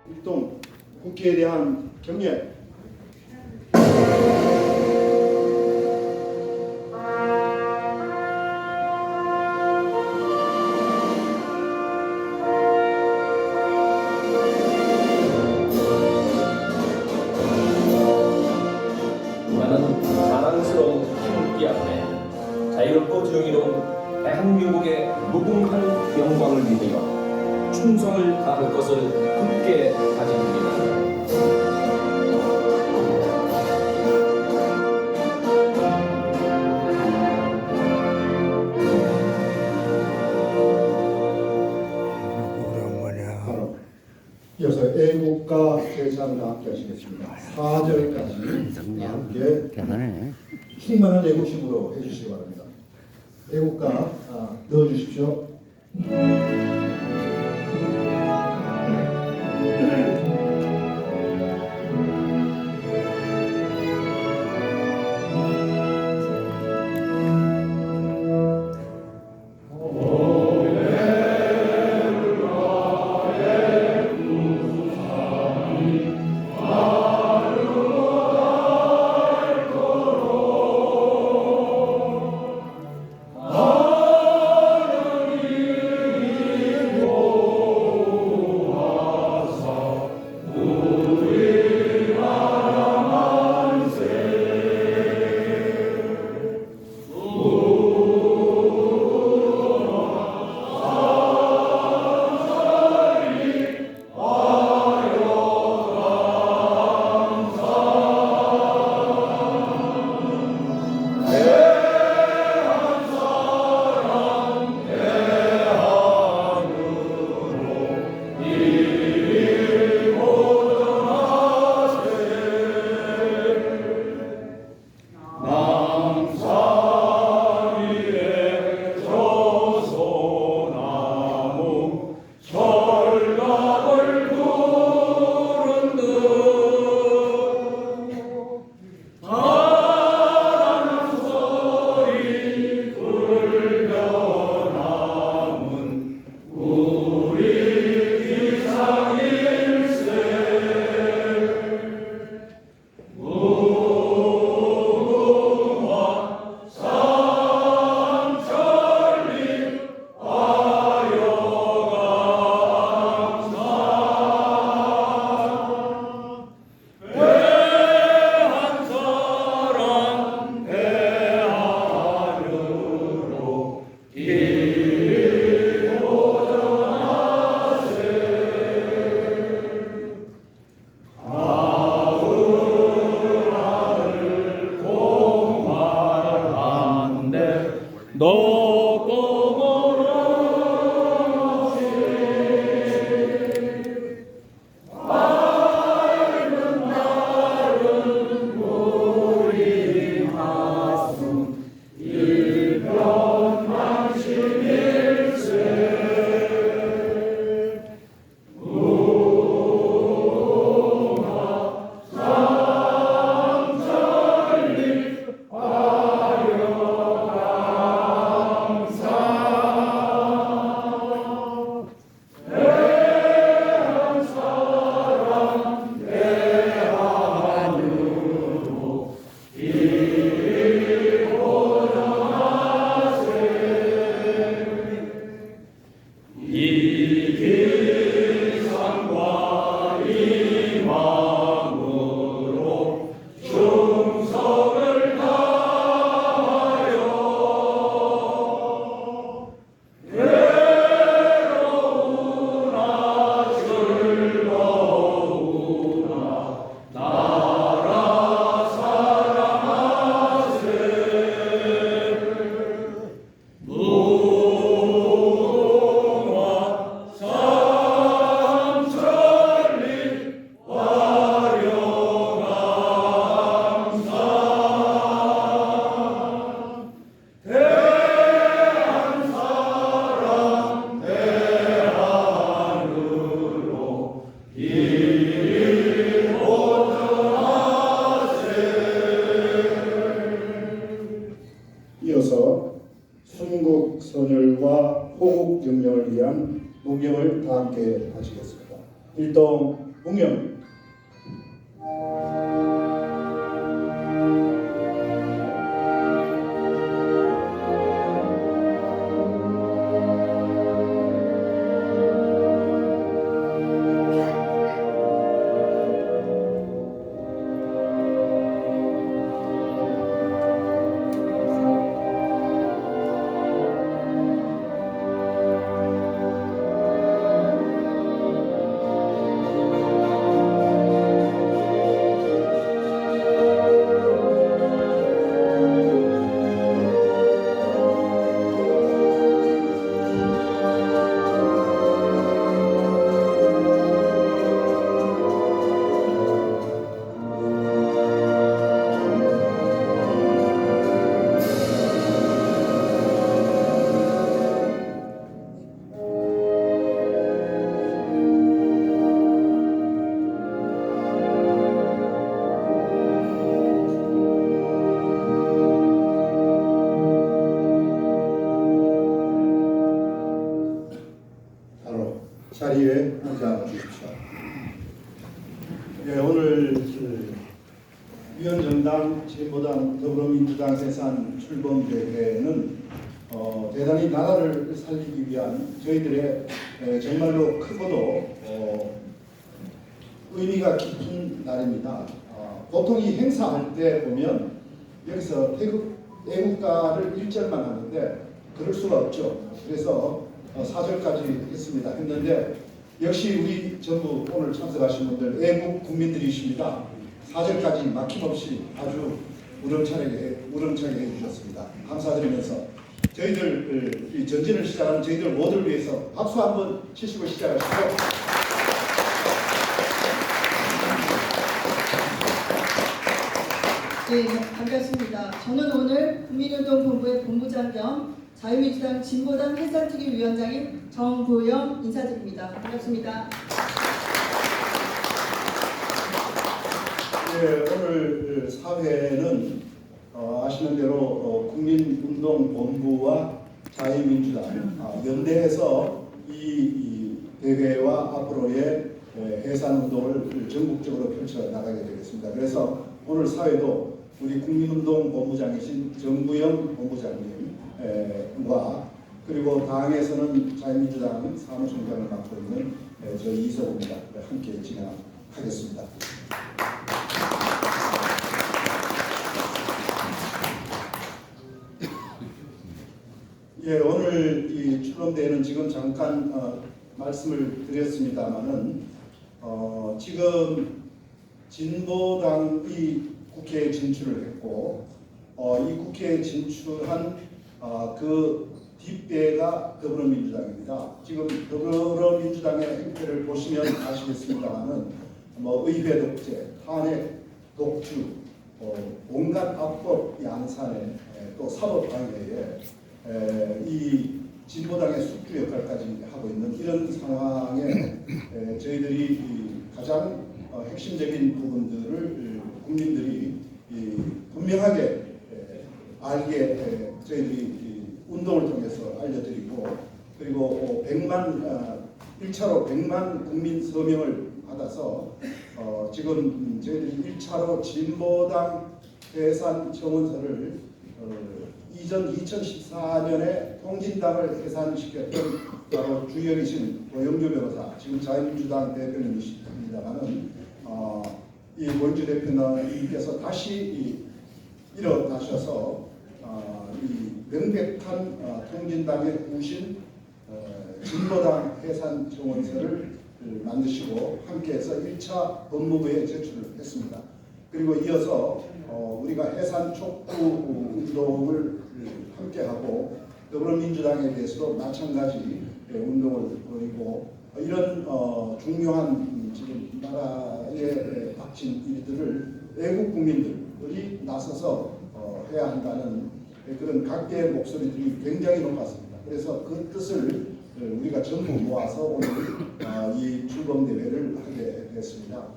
일동 국기에 대한 경례. 나는 자랑스러운 태극기 앞에 자유롭고 정의로운 대한민국의 무궁한 영광을 믿으며 충성을 다할 것을 굳게 다짐합니다. 이어서 애국가 대상과 함께 하시겠습니다. 4절까지 함께 충만한 애국심으로 해주시기 바랍니다. 애국가 넣어주십시오. 호국 영령을 위한 문경을 다 함께 하시겠습니다. 일동 공연. 자리에 앉아 주십시오. 예, 오늘 위원정당, 진보당, 더불어민주당 해산 출범대회는 대단히 나라를 살리기 위한 저희들의 정말로 크고도 의미가 깊은 날입니다. 보통 이 행사할 때 보면 여기서 애국가를 1절만 하는데 그럴 수가 없죠. 그래서 4절까지 했는데 역시 우리 전부 오늘 참석하신 분들 애국 국민들이십니다. 4절까지 막힘없이 아주 우렁차게 해주셨습니다. 감사드리면서 저희들 이 전진을 시작하는 저희들 모두를 위해서 박수 한번 치시고 시작하시죠. 네, 반갑습니다. 저는 오늘 국민운동본부의 본부장 겸 자유민주당 진보당 해산특위 위원장인 정보영 인사드립니다. 반갑습니다. 네, 오늘 사회는 아시는 대로 국민운동본부와 자유민주당 연대해서 이 대회와 앞으로의 해산운동을 전국적으로 펼쳐나가게 되겠습니다. 그래서 오늘 사회도 우리 국민운동본부장이신 정부영 본부장님과 그리고 당에서는 자유민주당 사무총장을 맡고 있는 저 이석우입니다. 함께 진행하겠습니다. 예, 오늘 이 출범대회는 지금 잠깐 말씀을 드렸습니다만은 지금 진보당이 국회에 진출을 했고 이 국회에 진출한 그 뒷배가 더불어민주당입니다. 지금 더불어민주당의 행태를 보시면 아시겠습니다만은 의회 독재, 탄핵, 독주, 온갖 압법 양산에 또 사법 방해에 이 진보당의 숙주 역할까지 하고 있는 이런 상황에 저희들이 가장 핵심적인 부분들을 국민들이 분명하게 알게 저희들이 운동을 통해서 알려드리고 그리고 1차로 100만 국민 서명을 받아서 지금 저희들이 1차로 진보당 해산 청원서를 이전 2014년에 통진당을 해산시켰던 바로 주역이신 고영주 변호사, 지금 자유민주당 대표님이십니다만은 이 원주 대표님께서 다시 일어나셔서 이 명백한 통진당의 후신 진보당 해산 청원서를 만드시고 함께해서 1차 법무부에 제출을 했습니다. 그리고 이어서 우리가 해산 촉구 운동을 함께하고 더불어민주당에 대해서도 마찬가지 운동을 벌이고 이런 중요한 지금 나라에 닥친 일들을 외국 국민들이 나서서 해야 한다는 그런 각계의 목소리들이 굉장히 높았습니다. 그래서 그 뜻을 우리가 전부 모아서 오늘 이 출범대회를 하게 됐습니다.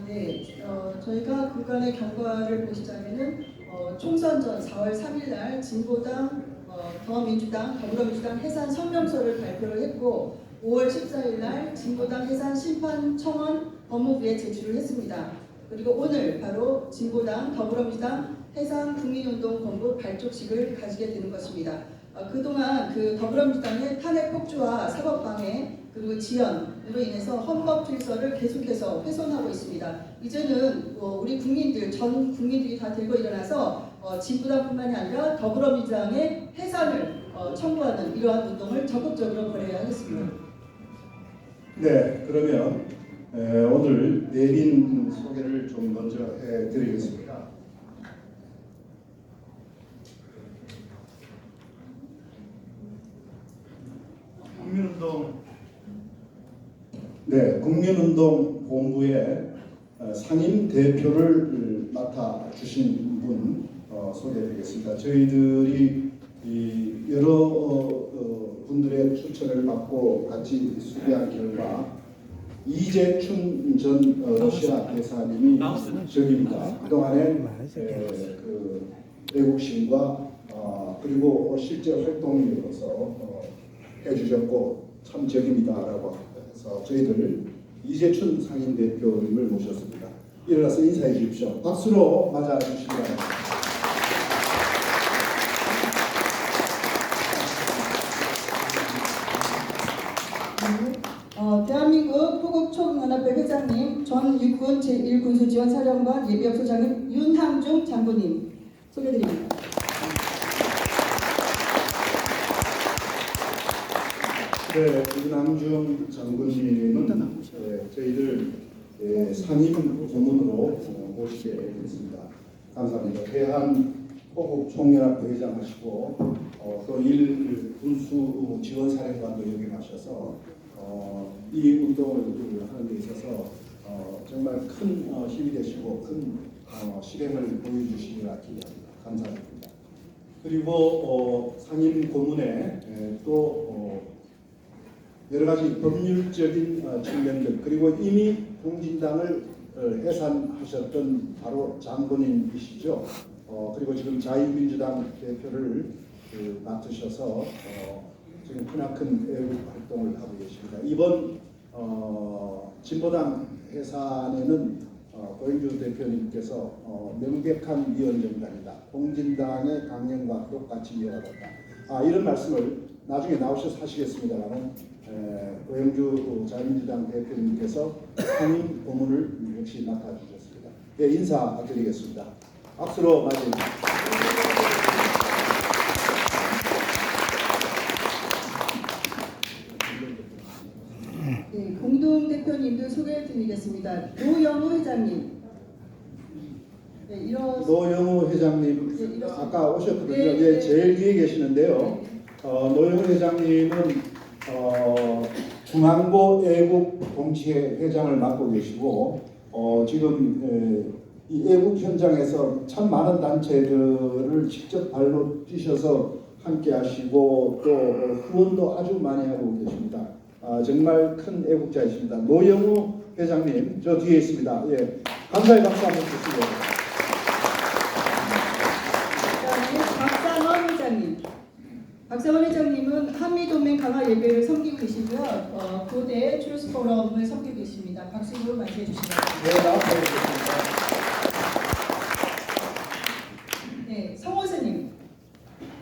네. 저희가 그간의 경과를 보시자면은 총선 전 4월 3일 날 진보당, 더민주당, 더불어민주당 해산 성명서를 발표를 했고 5월 14일 날 진보당 해산 심판 청원 법무부에 제출을 했습니다. 그리고 오늘 바로 진보당 더불어민주당 해산 국민운동 본부 발족식을 가지게 되는 것입니다. 그동안 그 더불어민주당의 탄핵 폭주와 사법방해 그리고 지연으로 인해서 헌법 질서를 계속해서 훼손하고 있습니다. 이제는 우리 국민들 전 국민들이 다 들고 일어나서 진보당뿐만이 아니라 더불어민주당의 해산을 청구하는 이러한 운동을 적극적으로 벌여야 하겠습니다. 네, 그러면 오늘 내린 소개를 좀 먼저 해드리겠습니다. 국민운동 본부의 상임 대표를 맡아 주신 분 소개해드리겠습니다. 저희들이 여러 분들의 추천을 받고 같이 수배한 결과 이재춘 전 러시아 대사님이 적입니다. 그동안에 그 애국심과 그리고 실제 활동으로서 해주셨고 참 적입니다라고 해서 저희들 이재춘 상임대표님을 모셨습니다. 일어나서 인사해 주십시오. 박수로 맞아 주시기 바랍니다. 대한민국 호국총연합회 회장님, 전 육군 제1군수지원사령관 예비역소장님 윤항중 장군님 소개드립니다. 네, 윤항중 장군님은 저희들 상임 고문으로 모시게 됐습니다. 감사합니다. 대한 호국총연합 회장하시고 또 군수 지원사령관도 역임하셔서 이 운동을 하는 데 있어서 정말 큰 힘이 되시고 큰 실행을 보여주시기를 기대합니다. 감사드립니다. 그리고 상임 고문에 또 여러 가지 법률적인 측면들 그리고 이미 공진당을 해산하셨던 바로 장본인이시죠. 그리고 지금 자유민주당 대표를 맡으셔서 지금 크나큰 애국 활동을 하고 계십니다. 이번 진보당 해산에는 고영주 대표님께서 명백한 위헌 정당이다. 공진당의 강령과 똑같이 이어가겠다. 이런 말씀을 나중에 나오셔서 하시겠습니다라는 고영주 자유민주당 대표님께서 상임 고문을 역시 맡아주셨습니다. 네, 인사드리겠습니다. 박수로 맞이합니다. 네, 공동대표님도 소개해드리겠습니다. 노영우 회장님. 네, 노영우 회장님 네, 아까 오셨거든요. 네, 예, 네. 제일 뒤에 계시는데요. 노영우 회장님은 중앙고 애국 동치회 회장을 맡고 계시고 지금 이 애국 현장에서 참 많은 단체들을 직접 발로 뛰셔서 함께 하시고 또 후원도 아주 많이 하고 계십니다. 정말 큰 애국자이십니다. 노영우 회장님 저 뒤에 있습니다. 예, 감사의 박수 한번 주시고요. 박상원 회장님. 박상원 회장님은 한미동맹 강화 예배를 섬기고 계시고요. 고대 트루스 포럼을 섬기고 계십니다. 박수로 맞이해 주시기 바랍니다. 네, 나와주셨습니다. 네, 성호 스님.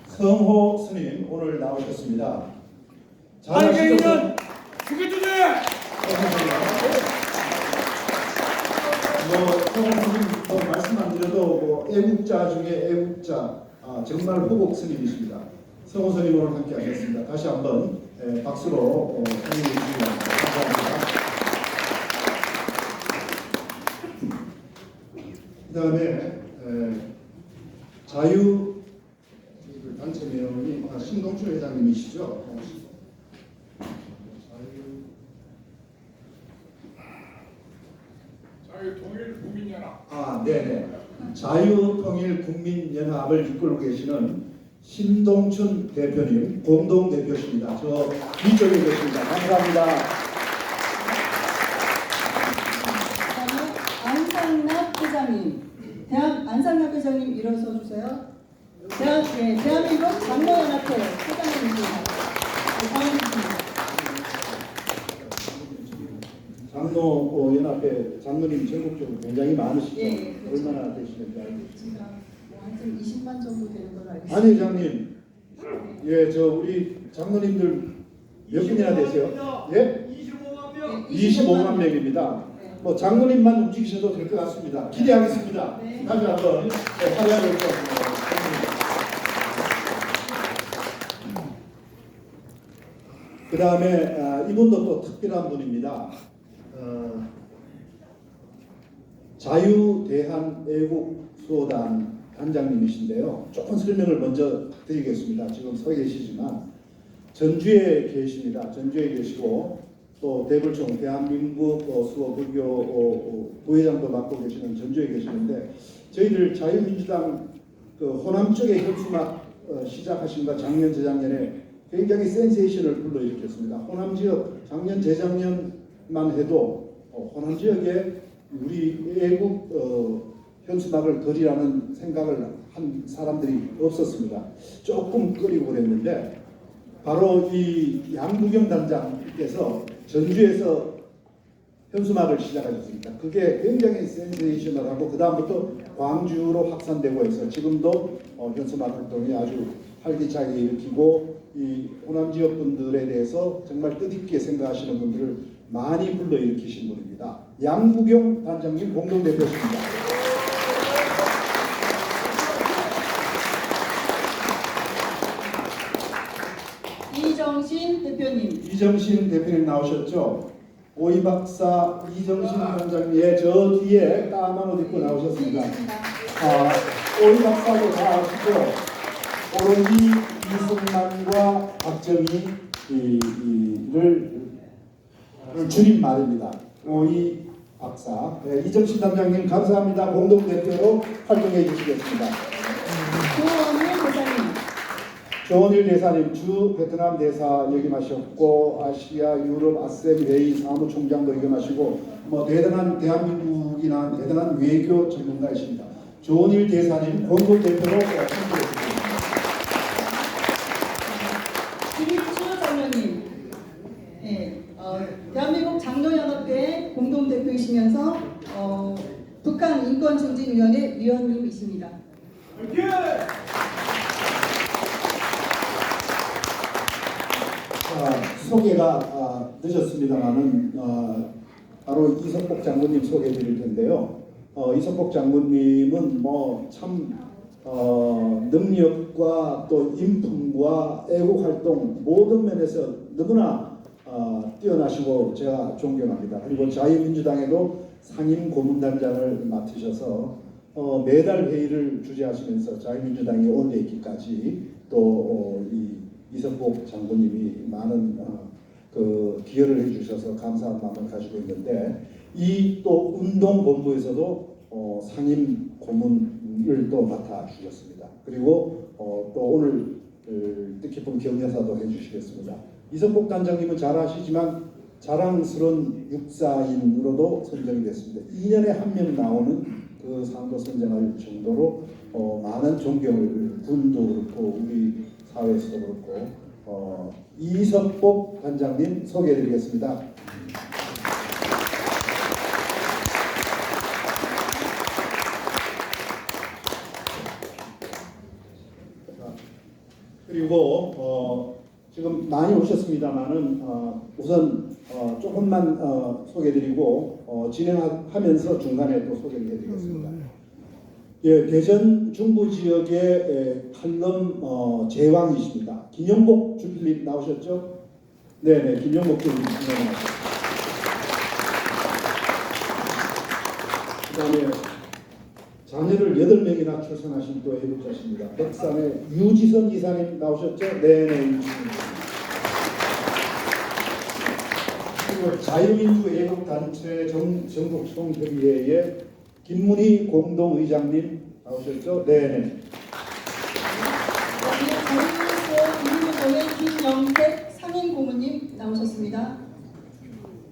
성호 스님 오늘 나오셨습니다. 빨갱이는 죽여주지! 성호 스님 말씀 안 드려도 애국자 중에 애국자 정말 호국 스님이십니다. 성호 스님 오늘 함께 하셨습니다. 다시 한번 박수로 환영해 주시기 바랍니다. 감사합니다. 그 다음에 자유 단체명이 신동출 회장님이시죠? 자유통일국민연합. 네네. 자유통일국민연합을 이끌고 계시는 신동춘 대표님, 공동대표십니다. 저 뒤쪽에 계십니다. 감사합니다. 그다음에 안상납 회장님. 안상납 회장님 일어서 주세요. 대한민국 장로연합회 회장님입니다. 반갑습니다. 연합회 장로님 전국적으로 굉장히 많으시죠? 예, 그렇죠. 얼마나 되시는지 알고 있습니다. 제가 뭐한 20만 정도 되는 걸로 알고 있습니다. 안 회장님, 예, 저 우리 장로님들 몇 분이나 되세요? 예? 25만 명입니다. 네. 뭐 장로님만 움직이셔도 될 것 같습니다. 기대하겠습니다. 네. 다시 한번 활약을 좀. 그 다음에 이분도 또 특별한 분입니다. 자유대한애국수호단 단장님이신데요. 조금 설명을 먼저 드리겠습니다. 지금 서 계시지만 전주에 계십니다. 전주에 계시고 또 대불총 대한민국 수호불교 부회장도 맡고 계시는 전주에 계시는데 저희들 자유민주당 그 호남 쪽에 현수막 시작하신 거 작년 재작년에 굉장히 센세이션을 불러일으켰습니다. 호남 지역 작년 재작년만 해도 호남 지역에 우리 애국 현수막을 그리라는 생각을 한 사람들이 없었습니다. 조금 끓이고 그랬는데 바로 이 양부경 단장께서 전주에서 현수막을 시작하셨습니다. 그게 굉장히 센세이셔널하고 그 다음부터 광주로 확산되고 해서 지금도 현수막 활동이 아주 활기차게 일으키고 이 호남 지역 분들에 대해서 정말 뜻있게 생각하시는 분들을 많이 불러일으키신 분입니다. 양부경 단장님 공동대표십니다. 이정신 대표님. 이정신 대표님 나오셨죠? 오이 박사 이정신 단장님 저 뒤에 까만 옷 입고 나오셨습니다. 오이 박사도 다 아시죠? 오로지 이승만과 박정희를 줄인 말입니다. 오이 박사. 네, 이정신 단장님 감사합니다. 공동대표로 활동해 주시겠습니다. 조원일 대사님 주 베트남 대사 역임하셨고 아시아 유럽 아셈 회의 사무총장도 역임하시고 뭐 대단한 대한민국이나 대단한 외교 전문가이십니다. 조원일 대사님 공동대표로 참여해주십니다. 김익주 장로님, 네, 대한민국 장로연합회 공동대표이시면서 북한 인권증진위원회 위원님이십니다. 소개가 늦었습니다만은 바로 이석복 장군님 소개해드릴 텐데요. 이석복 장군님은 뭐 참 능력과 또 인품과 애국 활동 모든 면에서 너무나 뛰어나시고 제가 존경합니다. 그리고 자유민주당에도 상임 고문단장을 맡으셔서 매달 회의를 주재하시면서 자유민주당이 원내 있기까지 또 이석복 장군님이 많은 그 기여를 해주셔서 감사한 마음을 가지고 있는데 이 또 운동본부에서도 상임 고문을 또 맡아 주셨습니다. 그리고 또 오늘 뜻깊은 격려사도 해주시겠습니다. 이석복 단장님은 잘 아시지만 자랑스러운 육사인으로도 선정이 됐습니다. 2년에 한 명 나오는 그 상도 선정할 정도로 많은 존경을 군도 그렇고 우리 사회에서도 그렇고 이석복 단장님 소개해드리겠습니다. 그리고 지금 많이 오셨습니다만은 우선 조금만 소개해드리고 진행하면서 중간에 또 소개를 해드리겠습니다. 예, 대전 중부 지역의 칼럼 제왕이십니다. 김영복 주필님 나오셨죠? 네네, 김영복 주필님 나오셨습니다. 그 다음에 자녀를 8명이나 출산하신 또 애국자십니다. 백산의 유지선 이사님 나오셨죠? 네네, 유지선. 그리고 자유민주 애국단체 전국 총협의회의 김문희 공동의장님 나오셨죠? 네네. 자유민주주의 김영택 상임고문님 나오셨습니다.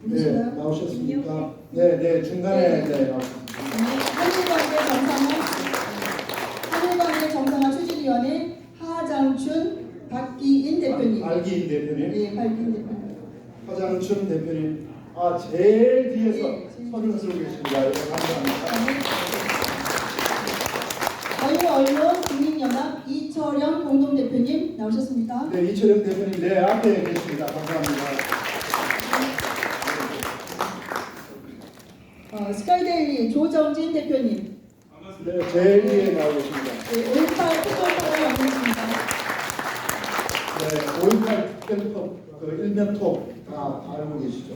네, 나오셨습니까? 네네, 중간에 네, 나오셨습니다. 한일관계 정상화 추진위원회 하장춘 박기인 대표님. 알기인 대표님. 네, 박기인 대표님. 하장춘 대표님. 제일 뒤에서 네, 손을 들고 계십니다. 네, 감사합니다. 자유언론 국민연합 이철영 공동대표님 나오셨습니까? 네, 이철영 대표님 내 앞에 계십니다. 감사합니다. 스카이데일리 조정진 대표님, 네, 제일 뒤에 나오고 계십니다. 네, 5.18 특별법을 연구했습니다. 네, 5.18 특별법 그 일면톡 다 알고 계시죠?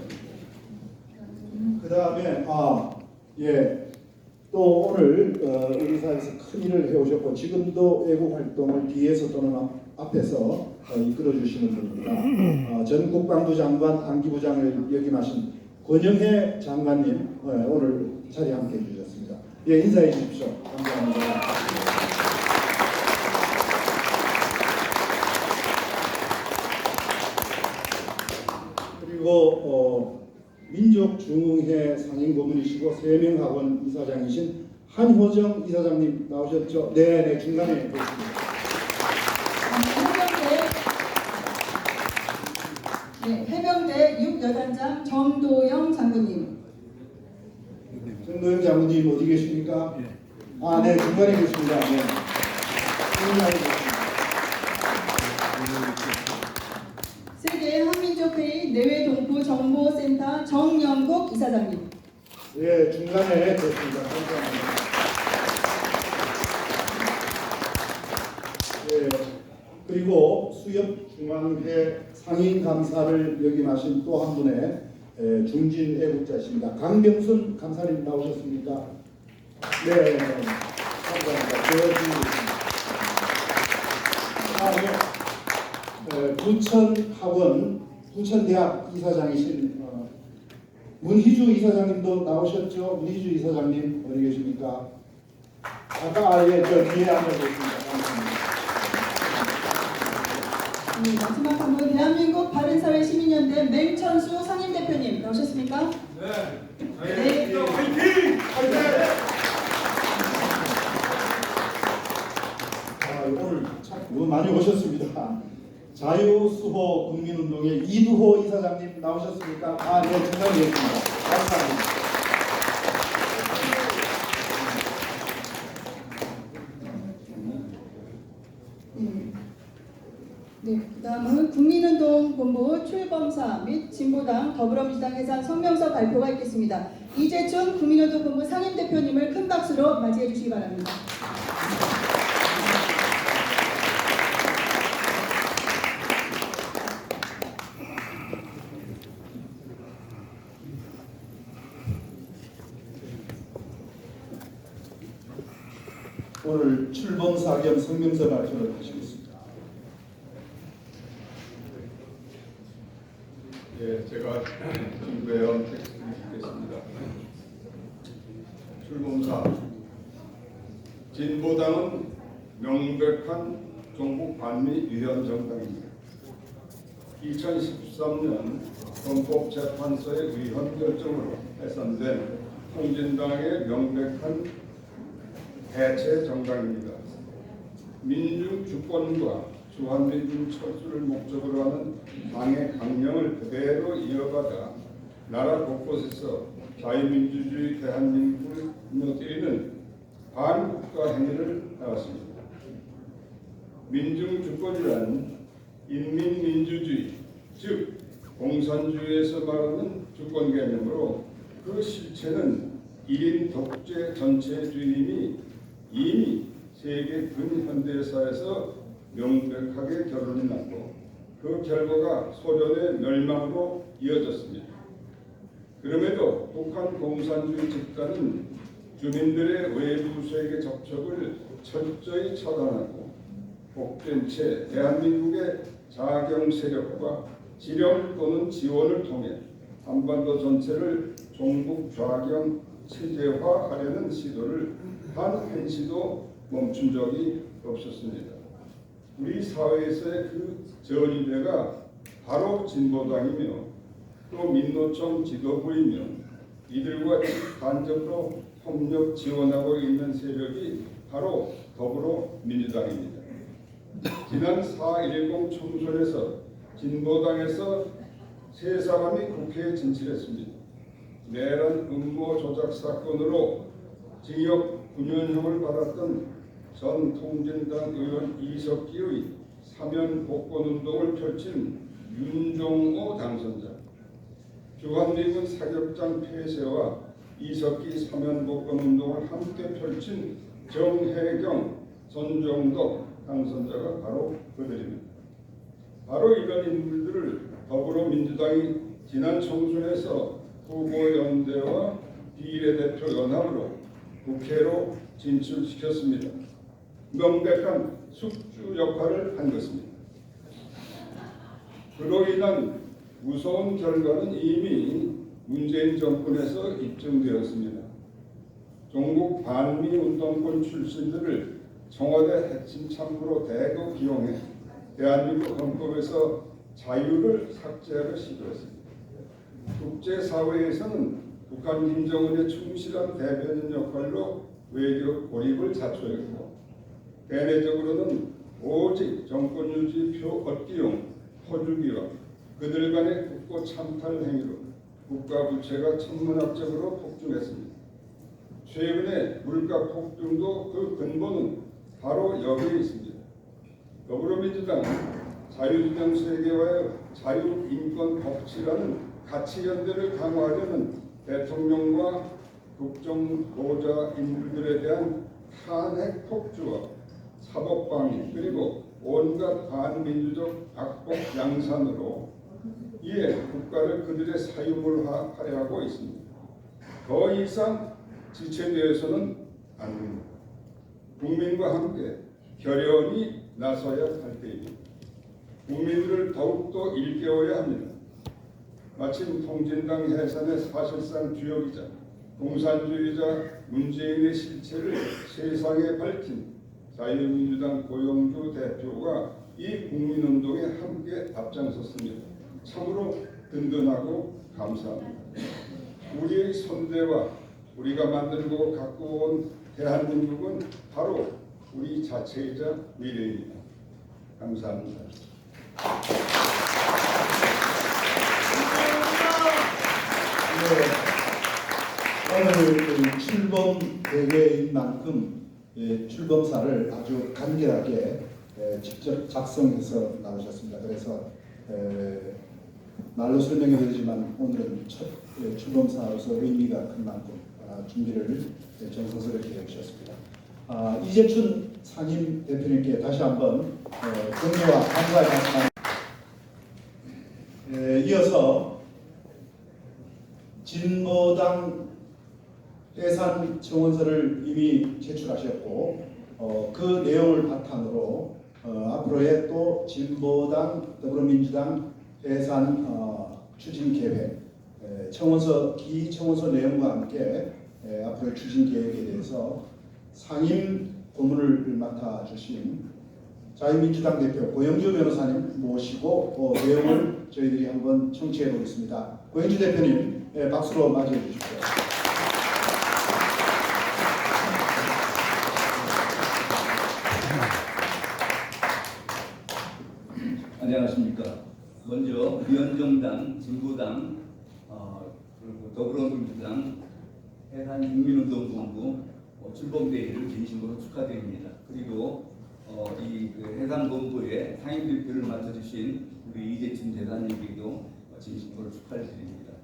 그 다음에 또 오늘 우리 사회에서 큰 일을 해오셨고 지금도 애국 활동을 뒤에서 또는 앞에서 이끌어 주시는 분입니다. 전 국방부 장관 안기부장을 역임하신 권영혜 장관님 오늘 자리에 함께 해주셨습니다. 예, 인사해 주십시오. 감사합니다. 그리고 민족중흥회 상임고문이시고 세명학원 이사장이신 한효정 이사장님 나오셨죠? 네, 중간에 계십니다. 해병대 6여단장 정도영 장군님, 정도영 장군님 어디 계십니까? 네, 중간에 계십니다. 네. 중간에 계십니다. 세계 한민족회의 내외동부 정보센터 정영국 이사장님, 네, 중간에 계십니다. 감사합니다. 네, 그리고 수협중앙회 상임감사를 역임하신 또 한 분의 중진 애국자이십니다. 강병순 감사님 나오셨습니까? 네, 감사합니다. 부천학원, 부천대학 이사장이신 문희주 이사장님도 나오셨죠? 문희주 이사장님 어디 계십니까? 아까 저 뒤에 앉아 계십니다. 감사합니다. 마지막 한 분, 대한민국 바른사회 시민연대 맹천수 상임대표님 나오셨습니까? 네. 오늘 참 많이 오셨습니다. 자유수호 국민운동의 이두호 이사장님 나오셨습니까? 네, 중간에 계십니다. 감사합니다. 네, 그 다음은 국민운동본부 출범사 및 진보당 더불어민주당 해산 성명서 발표가 있겠습니다. 이재춘 국민운동본부 상임대표님을 큰 박수로 맞이해 주시기 바랍니다. 오늘 출범사 겸 성명서 발표를 하시겠습니다. 예, 제가 준비해온 텍스트를 읽겠습니다. 출범사. 진보당은 명백한 종북 반미 위헌 정당입니다. 2013년 헌법재판소의 위헌 결정으로 해산된 통진당의 명백한 해체 정당입니다. 민주 주권과 주한민국 철수를 목적으로 하는 당의 강령을 그대로 이어받아 나라 곳곳에서 자유민주주의 대한민국을 무너뜨리는 반국가 행위를 해왔습니다. 민중주권이란 인민민주주의, 즉 공산주의에서 말하는 주권 개념으로 그 실체는 1인 독재 전체주의임이 이미 세계 근현대사에서 명백하게 결론이 났고 그 결과가 소련의 멸망으로 이어졌습니다. 그럼에도 북한 공산주의 집단은 주민들의 외부 세계 접촉을 철저히 차단하고 복된 채 대한민국의 자경 세력과 지령 또는 지원을 통해 한반도 전체를 종북 좌경 체제화하려는 시도를 단 한시도 멈춘 적이 없었습니다. 우리 사회에서의 그 전위대가 바로 진보당이며 또 민노총 지도부이며 이들과 간접으로 협력 지원하고 있는 세력이 바로 더불어민주당입니다. 지난 4.10 총선에서 진보당에서 세 사람이 국회에 진출했습니다. 내란 음모 조작 사건으로 징역 9년형을 받았던 전 통진당 의원 이석기의 사면 복권 운동을 펼친 윤종호 당선자, 주한미군 사격장 폐쇄와 이석기 사면 복권 운동을 함께 펼친 정혜경, 전종덕 당선자가 바로 그들입니다. 바로 이런 인물들을 더불어민주당이 지난 총선에서 후보연대와 비례대표 연합으로 국회로 진출시켰습니다. 명백한 숙주 역할을 한 것입니다. 그로 인한 무서운 결과는 이미 문재인 정권에서 입증되었습니다. 종북 반미 운동권 출신들을 청와대 핵심 참모로 대거 기용해 대한민국 헌법에서 자유를 삭제하려 시도했습니다. 국제사회에서는 북한 김정은의 충실한 대변인 역할로 외교 고립을 자초했고, 대내적으로는 오직 정권 유지 표 얻기용 퍼주기와 그들 간의 국고 참탈 행위로 국가 부채가 천문학적으로 폭증했습니다. 최근의 물가 폭등도 그 근본은 바로 여기에 있습니다. 더불어민주당 자유진영 세계와의 자유인권 법치라는 가치연대를 강화하려는 대통령과 국정보좌 인물들에 대한 탄핵 폭주와 사법방해 그리고 온갖 반민주적 악법 양산으로 이에 국가를 그들의 사유물화하려 하고 있습니다. 더 이상 지체되어서는 안 됩니다. 국민과 함께 결연히 나서야 할 때입니다. 국민들을 더욱더 일깨워야 합니다. 마침 통진당 해산의 사실상 주역이자 공산주의자 문재인의 실체를 세상에 밝힌 자유민주당 고영주 대표가 이 국민운동에 함께 앞장섰습니다. 참으로 든든하고 감사합니다. 우리의 선대와 우리가 만들고 갖고 온 대한민국은 바로 우리 자체이자 미래입니다. 감사합니다. 오늘 출범 대회인 만큼 출범사를 아주 간결하게 직접 작성해서 나오셨습니다. 그래서 말로 설명해드리지만 오늘은 첫 출범사로서 의미가 큰 만큼 준비를 정성스럽게 해주셨습니다. 이재춘 상임 대표님께 다시 한번 격려와 감사의 말씀. 이어서 진보당 해산 청원서를 이미 제출하셨고 그 내용을 바탕으로 앞으로의 또 진보당 더불어민주당 해산 추진 계획 청원서 기청원서 내용과 함께 앞으로의 추진 계획에 대해서 상임 고문을 맡아주신 자유민주당 대표 고영주 변호사님 모시고 내용을 저희들이 한번 청취해 보겠습니다. 고영주 대표님 박수로 맞이해 주십시오. 안녕하십니까. 먼저 위원정당, 진보당, 그리고 더불어민주당 해산국민운동본부 출범대회를 진심으로 축하드립니다. 그리고 이 해산본부의 상임대표를 맡아주신 우리 이재춘 대사님께도 진심으로 축하를 드립니다.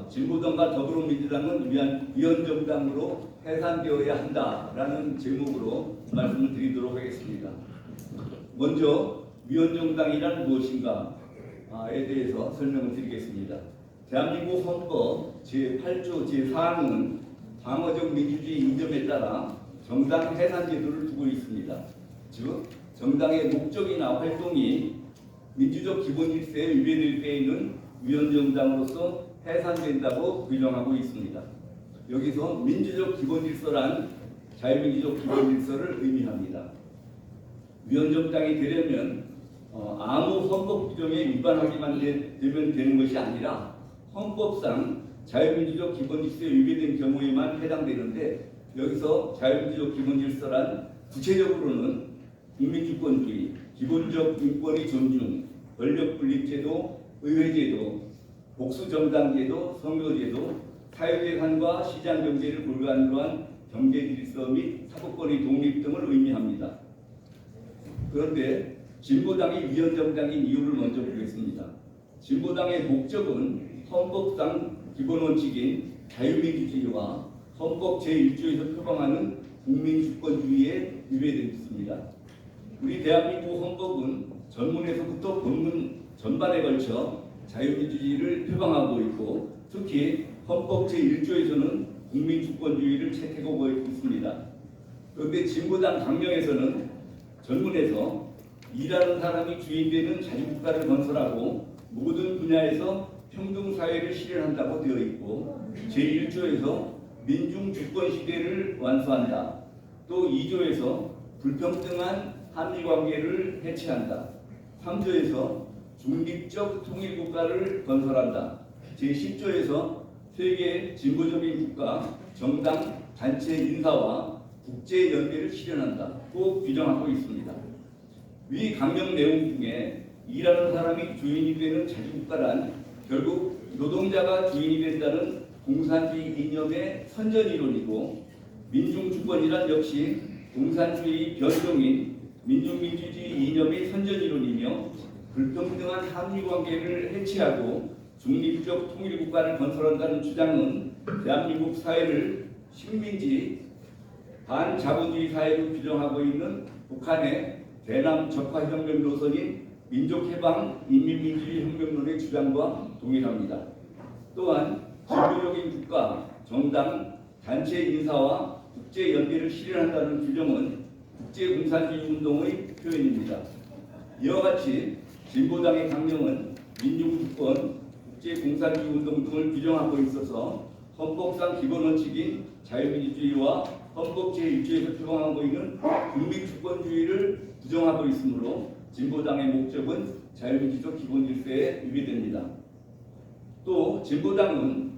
진보당과 더불어민주당은 위원정당으로 해산되어야 한다라는 제목으로 말씀을 드리도록 하겠습니다. 먼저 위원정당이란 무엇인가에 대해서 설명을 드리겠습니다. 대한민국 헌법 제8조 제4항은 방어적 민주주의 이념에 따라 정당 해산 제도를 두고 있습니다. 즉 정당의 목적이나 활동이 민주적 기본 질서에 위배될 때에는 위원정당으로서 해산된다고 규정하고 있습니다. 여기서 민주적 기본 질서란 자유민주적 기본 질서를 의미합니다. 위원정당이 되려면 아무 헌법 규정에 위반하기만 되면 되는 것이 아니라 헌법상 자유민주적 기본 질서에 위배된 경우에만 해당되는데, 여기서 자유민주적 기본 질서란 구체적으로는 국민주권주의, 기본적 인권의 존중, 권력분립제도, 의회제도, 복수정당제도, 선거제도, 사회재산과 시장경제를 골고루 한 경제질서 및 사법권의 독립 등을 의미합니다. 그런데 진보당이 위헌정당인 이유를 먼저 보겠습니다. 진보당의 목적은 헌법상 기본원칙인 자유민주주의와 헌법 제1조에서 표방하는 국민주권주의에 위배됩니다. 우리 대한민국 헌법은 전문에서부터 본문 전반에 걸쳐 자유민주주의를 표방하고 있고, 특히 헌법 제1조에서는 국민주권주의를 채택하고 있습니다. 그런데 진보당 강령에서는 전문에서 일하는 사람이 주인되는 자주국가를 건설하고 모든 분야에서 평등사회를 실현한다고 되어 있고, 제1조에서 민중주권시대를 완수한다. 또 2조에서 불평등한 한미관계를 해체한다. 3조에서 중립적 통일국가를 건설한다. 제10조에서 세계 진보적인 국가, 정당, 단체 인사와 국제연대를 실현한다고 규정하고 있습니다. 위 강령 내용 중에 일하는 사람이 주인이 되는 자주국가란 결국 노동자가 주인이 된다는 공산주의 이념의 선전이론이고, 민중주권이란 역시 공산주의 변종인 민중민주주의 이념의 선전이론이며, 불평등한 한미관계를 해체하고 중립적 통일국가를 건설한다는 주장은 대한민국 사회를 식민지 반자본주의 사회로 규정하고 있는 북한의 대남 적화혁명 노선인 민족해방 인민민주주의 혁명론의 주장과 동일합니다. 또한 진보적인 국가, 정당, 단체 인사와 국제연대를 실현한다는 규정은 국제공산주의 운동의 표현입니다. 이와 같이 진보당의 강령은 민중주권, 국제공산주의 운동 등을 규정하고 있어서 헌법상 기본원칙인 자유민주주의와 헌법 제1조에서 표방하고 있는 국민주권주의를 부정하고 있으므로 진보당의 목적은 자유민주적 기본질서에 위배됩니다. 또 진보당은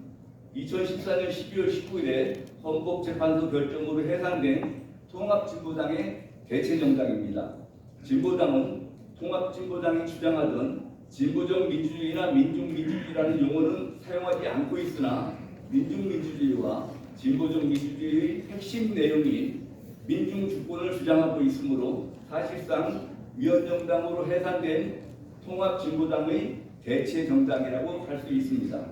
2014년 12월 19일에 헌법재판소 결정으로 해산된 통합진보당의 대체정당입니다. 진보당은 통합진보당이 주장하던 진보적 민주주의나 민중민주주의라는 용어는 사용하지 않고 있으나, 민중민주주의와 진보적 민주주의의 핵심 내용인 민중주권을 주장하고 있으므로 사실상 위헌정당으로 해산된 통합진보당의 대체정당이라고 할 수 있습니다.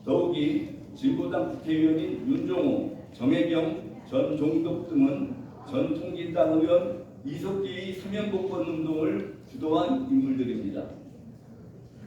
더욱이 진보당 국회의원인 윤종호, 정혜경, 전종덕 등은 전 통진당 의원 이석기의 사면복권 운동을 주도한 인물들입니다.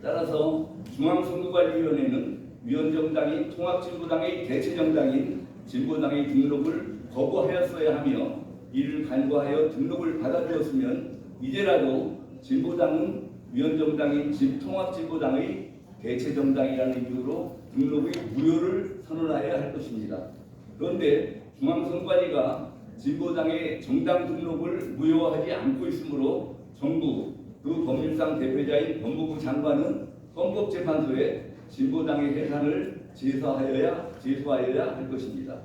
따라서 중앙선거관리위원회는 위헌정당인 통합진보당의 대체정당인 진보당의 등록을 거부하였어야 하며, 이를 간과하여 등록을 받아주었으면 이제라도 진보당은 위헌정당인 통합진보당의 대체정당이라는 이유로 등록의 무효를 선언하여야 할 것입니다. 그런데 중앙선관위가 진보당의 정당 등록을 무효화하지 않고 있으므로 정부, 그 법률상 대표자인 법무부 장관은 헌법재판소에 진보당의 해산을 제소하여야 할 것입니다.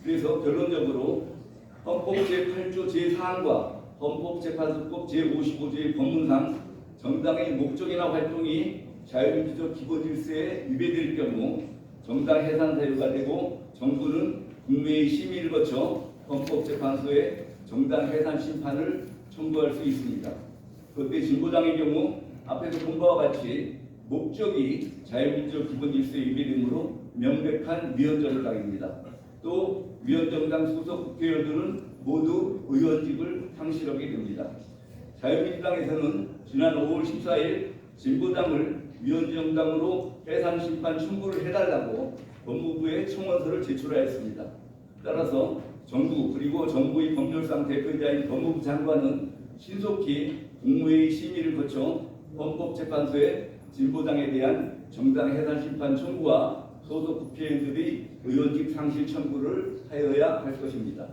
그래서 결론적으로 헌법 제8조 제4항과 헌법재판소법 제55조의 법문상 정당의 목적이나 활동이 자유민주적 기본질서에 위배될 경우 정당 해산 사유가 되고, 정부는 국회의 심의를 거쳐 헌법재판소에 정당 해산 심판을 청구할 수 있습니다. 그런데 진보당의 경우 앞에서 본 바와 같이 목적이 자유민주적 기본질서에 위배되므로 명백한 위헌정당입니다. 또 위헌정당 소속 국회의원들은 모두 의원직을 상실하게 됩니다. 자유민주당에서는 지난 5월 14일 진보당을 위헌정당으로 해산 심판 청구를 해달라고 법무부에 청원서를 제출하였습니다. 따라서 정부, 그리고 정부의 법률상 대표자인 법무부 장관은 신속히 국무회의 심의를 거쳐 헌법재판소에 진보당에 대한 정당 해산 심판 청구와 소속 국회의원들의 의원직 상실 청구를 하여야 할 것입니다.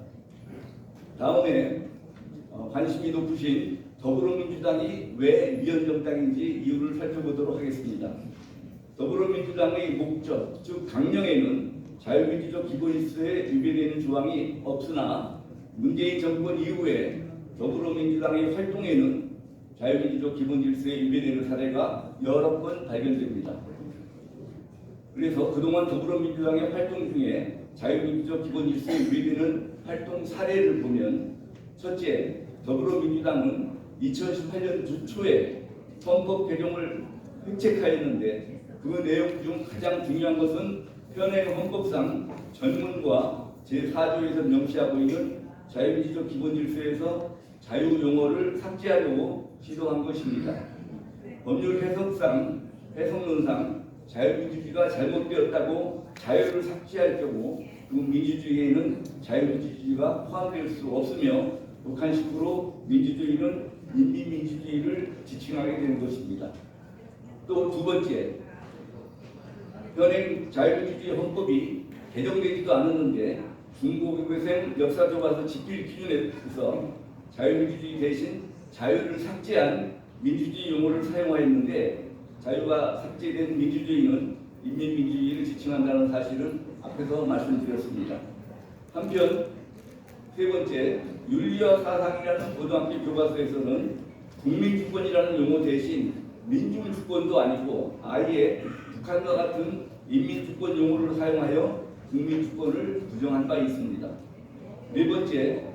다음에 관심이 높으신 더불어민주당이 왜 위헌정당인지 이유를 살펴보도록 하겠습니다. 더불어민주당의 목적, 즉 강령에는 자유민주적 기본질서에 위배되는 조항이 없으나, 문재인 정권 이후에 더불어민주당의 활동에는 자유민주적 기본질서에 위배되는 사례가 여러 번 발견됩니다. 그래서 그동안 더불어민주당의 활동 중에 자유민주적 기본질서에 위배되는 활동 사례를 보면, 첫째, 더불어민주당은 2018년 초에 헌법 개정을 획책하였는데 그 내용 중 가장 중요한 것은 현행 헌법상 전문과 제4조에서 명시하고 있는 자유민주적 기본질서에서 자유용어를 삭제하려고 시도한 것입니다. 법률 해석론상 자유민주주의가 잘못되었다고 자유를 삭제할 경우 그 민주주의에는 자유민주주의가 포함될 수 없으며 북한식으로 민주주의는 인민민주주의를 지칭하게 되는 것입니다. 또 두 번째, 현행 자유민주주의 헌법이 개정되지도 않았는데 중고교생 역사교과서 집필 기준에서 자유민주주의 대신 자유를 삭제한 민주주의 용어를 사용하였는데, 자유가 삭제된 민주주의는 인민민주주의를 지칭한다는 사실은 앞에서 말씀드렸습니다. 한편 세 번째, 윤리와 사상이라는 고등학교 교과서에서는 국민주권이라는 용어 대신 민중주권도 아니고 아예 북한과 같은 인민주권 용어를 사용하여 국민주권을 부정한 바 있습니다. 네 번째,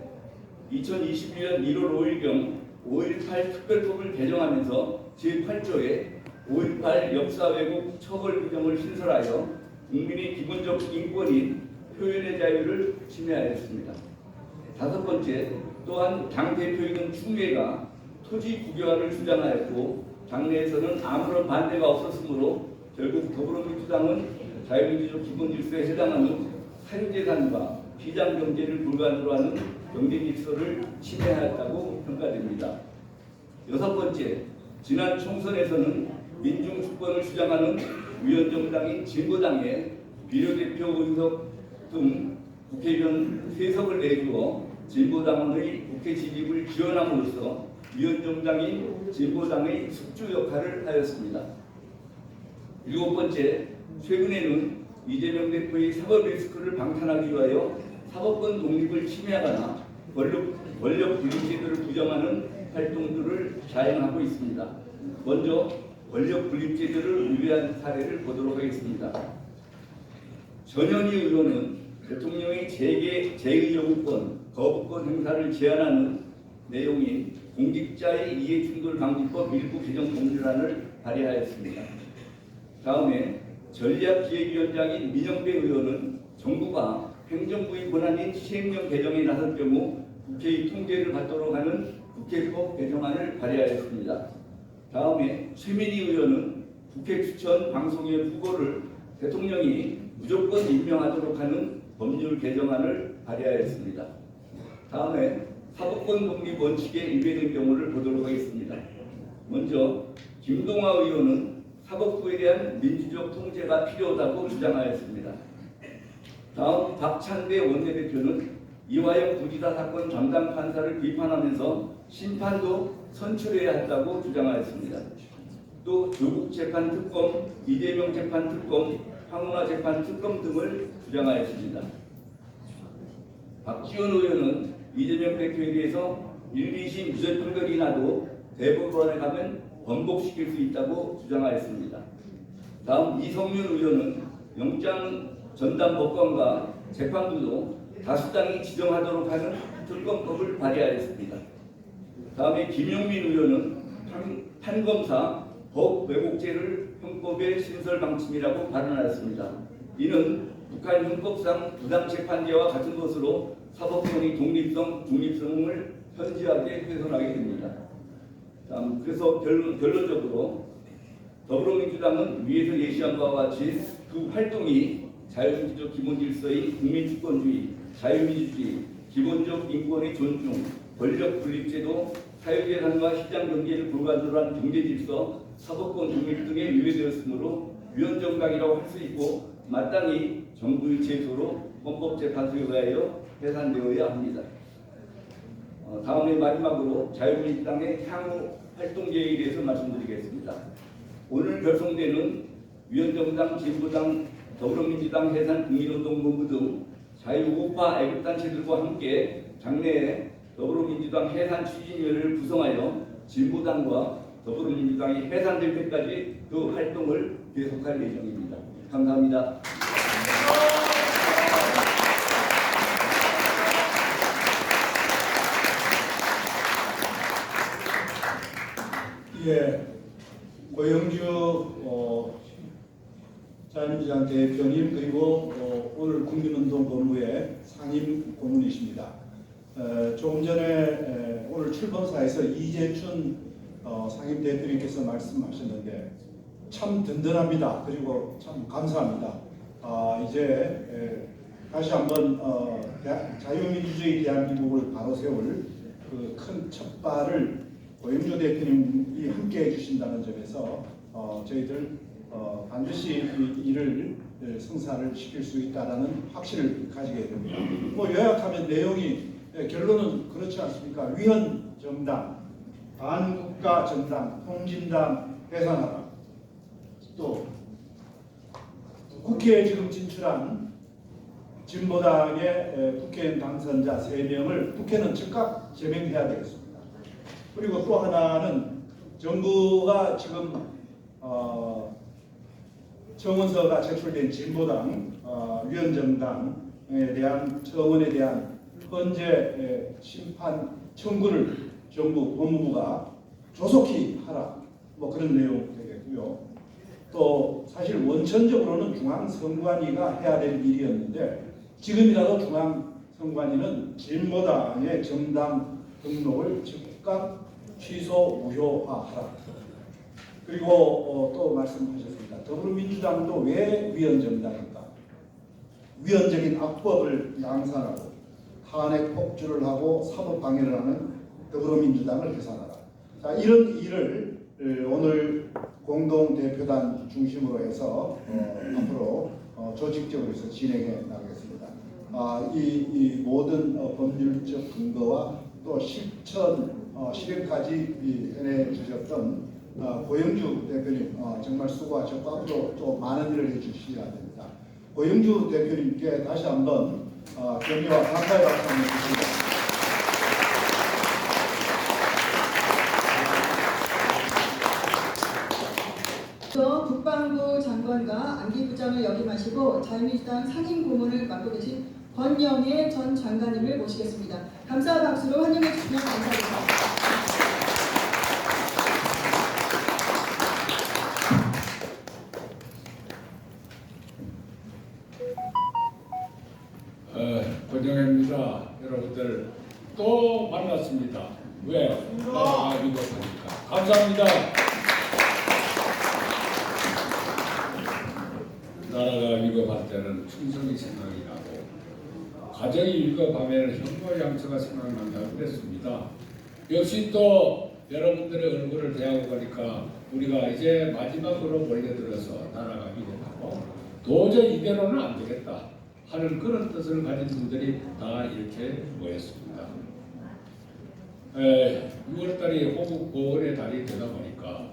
2021년 1월 5일경 5.18 특별법을 개정하면서 제8조에 5.18 역사 왜곡 처벌 규정을 신설하여 국민의 기본적 인권인 표현의 자유를 침해하였습니다. 다섯 번째, 또한 당대표이던 추미애가 토지 국유화를 주장하였고 당내에서는 아무런 반대가 없었으므로 결국 더불어민주당은 자유민주적 기본질서에 해당하는 사유재산과 비장경제를 불가능으로 하는 경제질서를 침해하였다고 평가됩니다. 여섯 번째, 지난 총선에서는 민중주권을 주장하는 위원정당인 진보당의 비례대표 의석 등 국회의원 3석을 내주어 진보당원의 국회 진입을 지원함으로써 위원정당인 진보당의 숙주 역할을 하였습니다. 일곱 번째, 최근에는 이재명 대표의 사법 리스크를 방탄하기 위하여 사법권 독립을 침해하거나 권력 분립제도를 부정하는 활동들을 자행하고 있습니다. 먼저 권력 분립제도를 위배한 사례를 보도록 하겠습니다. 전현희 의원은 대통령의 제의 요구권, 거부권 행사를 제한하는 내용인 공직자의 이해충돌 방지법 일부 개정 동의안을 발의하였습니다. 다음에 전략기획위원장인 민영배 의원은 정부가 행정부의 권한인 시행령 개정에 나설 경우 국회의 통제를 받도록 하는 국회법 개정안을 발의하였습니다. 다음에 최민희 의원은 국회 추천 방송위원 후보를 대통령이 무조건 임명하도록 하는 법률 개정안을 발의하였습니다. 다음에 사법권 독립 원칙에 위배된 경우를 보도록 하겠습니다. 먼저 김동화 의원은 사법부에 대한 민주적 통제가 필요하다고 주장하였습니다. 다음 박찬대 원내대표는 이화영 부지사 사건 담당 판사를 비판하면서 심판도 선출해야 한다고 주장하였습니다. 또 조국 재판 특검, 이재명 재판 특검, 황운하 재판 특검 등을 주장하였습니다. 박지원 의원은 이재명 대표에 대해서 1, 2심 무죄 판결이 나도 대법원에 가면 번복시킬 수 있다고 주장하였습니다. 다음 이성윤 의원은 영장 전담 법관과 재판부도 다수당이 지정하도록 하는 특검법을 발의하였습니다. 다음에 김용민 의원은 판검사 법 왜곡죄를 형법의 신설 방침이라고 발언하였습니다. 이는 북한 형법상 부당재판제와 같은 것으로 사법권의 독립성, 중립성을 현저하게 훼손하게 됩니다. 그래서 결론적으로 더불어민주당은 위에서 예시한 바와 같이 그 활동이 자유민주적 기본질서인 국민주권주의, 자유민주주의, 기본적 인권의 존중, 권력 분립제도, 사유재산과 시장경제를 불가능으로 한 경제질서, 사법권 독립 등에 위배되었으므로 위헌정당이라고 할 수 있고 마땅히 정부의 제소로 헌법재판소에 의하여 해산되어야 합니다. 다음에 마지막으로 자유민주당의 향후 활동 계획에 대해서 말씀드리겠습니다. 오늘 결성되는 위헌정당, 진보당, 더불어민주당, 해산국민운동본부 등 자유우파 애국단체들과 함께 장래에 더불어민주당 해산 추진위원회를 구성하여 진보당과 더불어민주당이 해산될 때까지 그 활동을 계속할 예정입니다. 감사합니다. 예, 고영주 자유민주당 대표님 그리고 오늘 국민운동 본부의 상임 고문이십니다. 조금 전에 오늘 출범사에서 이재춘 상임 대표님께서 말씀하셨는데 참 든든합니다. 그리고 참 감사합니다. 이제 다시 한번 자유민주주의 대한민국을 바로 세울 그 큰 첫발을 고영주 대표님이 함께 해주신다는 점에서 저희들 반드시 이 일을 성사를 시킬 수 있다는 확신을 가지게 됩니다. 뭐 요약하면 내용이 결론은 그렇지 않습니까? 위헌 정당, 반국가 정당, 통진당 해산하라. 또 국회에 지금 진출한 진보당의 국회의원 당선자 3명을 국회는 즉각 제명해야 되겠습니다. 그리고 또 하나는 정부가 지금 청원서가 제출된 진보당 위원정당에 대한 청원에 대한 헌재 심판 청구를 정부 법무부가 조속히 하라 뭐 그런 내용 되겠고요. 또 사실 원천적으로는 중앙선관위가 해야 될 일이었는데 지금이라도 중앙선관위는 진보당의 정당 등록을 즉각 취소 무효화하라. 그리고 또 말씀하셨습니다. 더불어민주당도 왜 위헌정당인가? 위헌적인 악법을 양산하고 탄핵 폭주를 하고 사법 방해를 하는 더불어민주당을 해산하라. 자, 이런 일을 오늘 공동대표단 중심으로 해서 앞으로 조직적으로 해서 진행해 나가겠습니다. 이 모든 법률적 근거와 또 실행까지 해내 주셨던 고영주 대표님 정말 수고하셨고 앞으로 또 많은 일을 해주셔야 됩니다. 고영주 대표님께 다시 한번 격려와 감사의 박수 한번 주십니다. 국방부 장관과 안기부장을 역임하시고 자유민주당 상임 고문을 맡고 계신 권영애 전 장관님을 모시겠습니다. 감사와 박수로 환영해 주시면 감사하겠습니다. 권영애입니다. 여러분들 또 만났습니다. 왜? 나라가 위급하니까. 감사합니다. 나라가 위급할 때는 충성이 생각이 나고 가정이 위급하면 혐오양처가 생각난다고 그랬습니다. 역시 또 여러분들의 얼굴을 대하고 가니까 우리가 이제 마지막으로 몰려들어서 나라가 위급하고 도저히 이대로는 안 되겠다 하는 그런 뜻을 가진 분들이 다 이렇게 모였습니다. 6월달이 호국 보훈의 달이 되다 보니까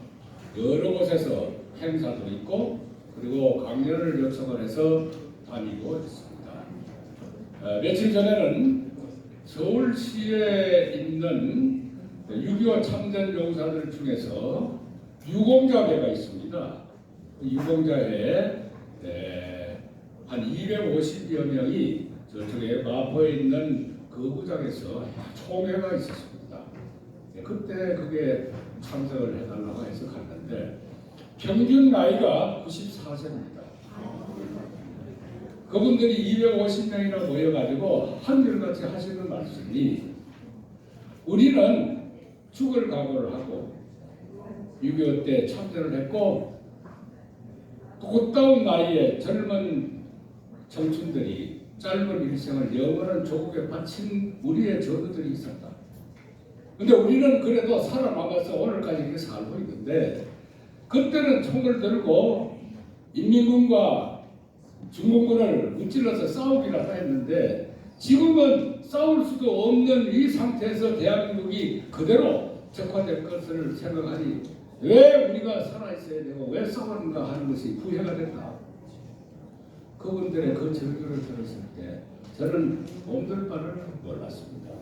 여러 곳에서 행사도 있고 그리고 강연을 요청을 해서 다니고 있습니다. 며칠 전에는 서울시에 있는 6.25 참전 용사들 중에서 유공자회가 있습니다. 유공자회에 한 250여 명이 저쪽에 마포에 있는 거구장에서 총회가 있었습니다. 그때 그게 참석을 해달라고 해서 갔는데 평균 나이가 94세입니다. 그분들이 250명이나 모여가지고 한결같이 하시는 말씀이 우리는 죽을 각오를 하고 6.25 때 참전을 했고 꽃다운 나이에 젊은 청춘들이 짧은 일생을 영원한 조국에 바친 우리의 전우들이 있었다. 근데 우리는 그래도 살아남아서 오늘까지 이렇게 살고 있는데 그때는 총을 들고 인민군과 중공군을 무찔러서 싸우기라도 했는데 지금은 싸울 수도 없는 이 상태에서 대한민국이 그대로 적화될 것을 생각하니 왜 우리가 살아있어야 되고 왜 싸우는가 하는 것이 부해가 됐다. 그분들의 그 절규를 들었을 때 저는 몸둘 바를 몰랐습니다.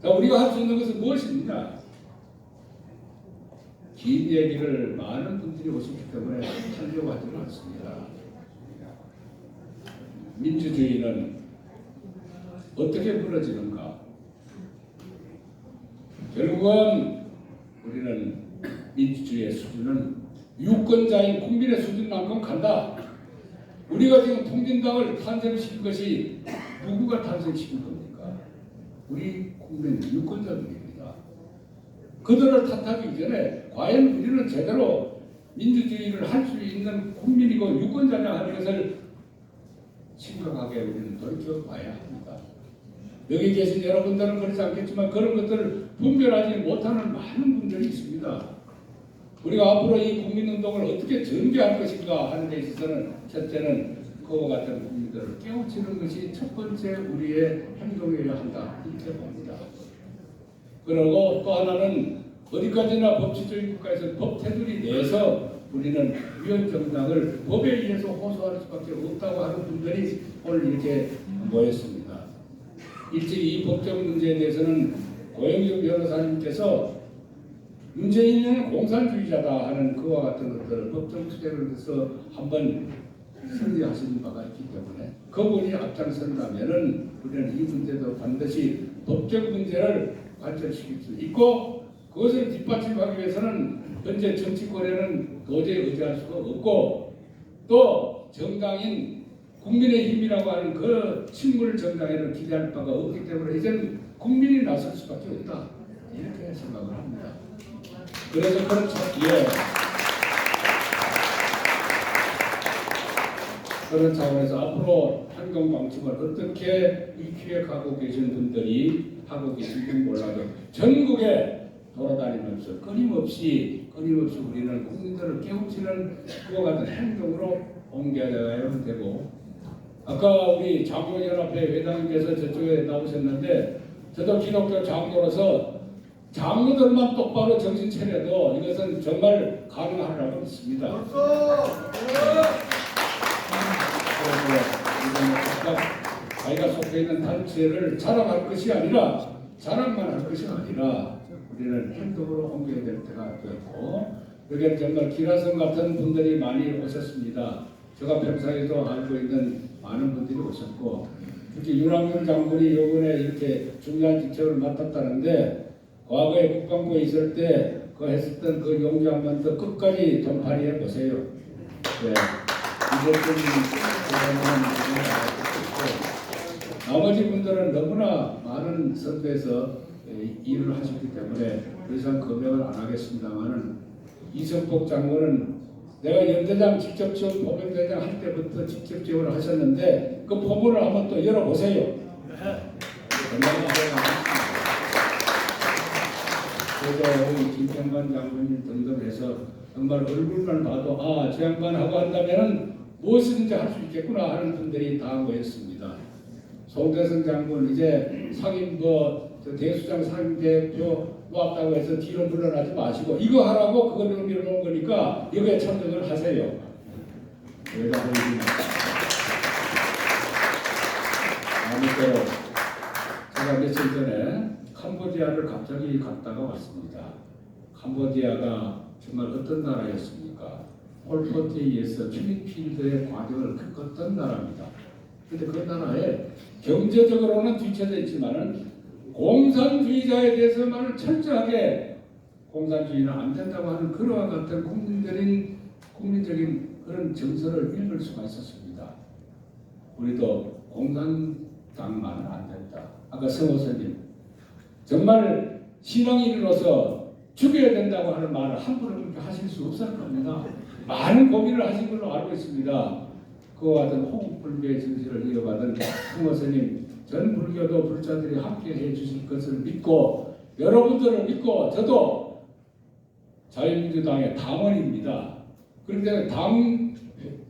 자, 우리가 할 수 있는 것은 무엇이냐? 긴 얘기를 많은 분들이 오셨기 때문에 하려고 하지는 않습니다. 민주주의는 어떻게 무너지는가? 결국은 우리는 민주주의의 수준은 유권자인 국민의 수준만큼 간다. 우리가 지금 통진당을 탄생시킨 것이 누구가 탄생시킨 겁니까? 우리 국민 유권자들입니다. 그들을 탓하기 전에 과연 우리는 제대로 민주주의를 할 수 있는 국민이고 유권자냐 하는 것을 심각하게 우리는 돌이켜봐야 합니다. 여기 계신 여러분들은 그렇지 않겠지만 그런 것들을 분별하지 못하는 많은 분들이 있습니다. 우리가 앞으로 이 국민운동을 어떻게 전개할 것인가 하는 데 있어서는 첫째는 그와 같은 국민들을 깨우치는 것이 첫 번째 우리의 행동이어야 한다 이렇게 봅니다. 그리고 또 하나는 어디까지나 법치주의 국가에서 법 테두리 내에서 우리는 위헌정당을 법에 의해서 호소할 수밖에 없다고 하는 분들이 오늘 이렇게 모였습니다. 일찍이 이 법적 문제에 대해서는 고영정 변호사님께서 문재인은 공산주의자다 하는 그와 같은 것들을 법정 투쟁을 해서 한번 승리하신 바가 있기 때문에 그분이 앞장선다면은 우리는 이 문제도 반드시 법적 문제를 관철시킬 수 있고 그것을 뒷받침하기 위해서는 현재 정치권에는 도저히 의지할 수가 없고 또 정당인 국민의힘이라고 하는 그 식물 정당에는 기대할 바가 없기 때문에 이제는 국민이 나설 수밖에 없다 이렇게 생각을 합니다. 그래서 그런 차원에서 앞으로 환경 방침을 어떻게 기획하고 계신 분들이 하고 계신지 몰라도 전국에 돌아다니면서 끊임없이 우리는 국민들을 깨우치는 그와 같은 행동으로 옮겨야 되고 아까 우리 장로연합회 회장님께서 저쪽에 나오셨는데 저도 기독교 장로로서 장로들만 똑바로 정신 차려도 이것은 정말 가능하라고 믿습니다. 그래서 자기가 속해 있는 단체를 자랑할 것이 아니라 자랑만 할 것이 아니라 우리는 행동으로 옮겨야 될 때가 되었고 여기는 정말 기라성 같은 분들이 많이 오셨습니다. 제가 평소에도 알고 있는 많은 분들이 오셨고 특히 윤학열 장군이 이번에 이렇게 중요한 직책을 맡았다는데 과거에 국방부에 있을 때 그 했었던 그 용기 한번 더 끝까지 돌파해 보세요. 네. 나머지 분들은 너무나 많은 선대에서 일을 하셨기 때문에 더 이상 검역을 안 하겠습니다만은 이성복 장군은 내가 연대장 직접 지원 포병대장 할 때부터 직접 지원을 하셨는데 그 포문을 한번 또 열어보세요. 그래서 우리 김평관 장군님 등등 해서 정말 얼굴만 봐도 저 양반하고 한다면은 무엇이든지 할 수 있겠구나 하는 분들이 다 모였습니다. 송대성 장군 이제 대수장 상임대표 놓았다고 해서 뒤로 물러나지 마시고 이거 하라고 그걸 밀어놓은 거니까 여기에 참석을 하세요. 아무쪼록 제가 며칠 전에 캄보디아를 갑자기 갔다가 왔습니다. 캄보디아가 정말 어떤 나라였습니까? 폴포트에 의해서 필리핀의 과정을 겪었던 나라입니다. 그런데 그 나라에 경제적으로는 뒤처져 있지만은 공산주의자에 대해서만 철저하게 공산주의는 안 된다고 하는 그와 같은 국민적인 그런 정서를 읽을 수가 있었습니다. 우리도 공산당만은 안 된다. 아까 성호선님 정말 신앙인으로서 죽여야 된다고 하는 말을 함부로 그렇게 하실 수 없을 겁니다. 많은 고민을 하신 걸로 알고 있습니다. 그와 같은 호국불교의 정신을 이어받은 성호선님 전 불교도 불자들이 함께 해주실 것을 믿고 여러분들을 믿고 저도 자유민주당의 당원입니다. 그런데 당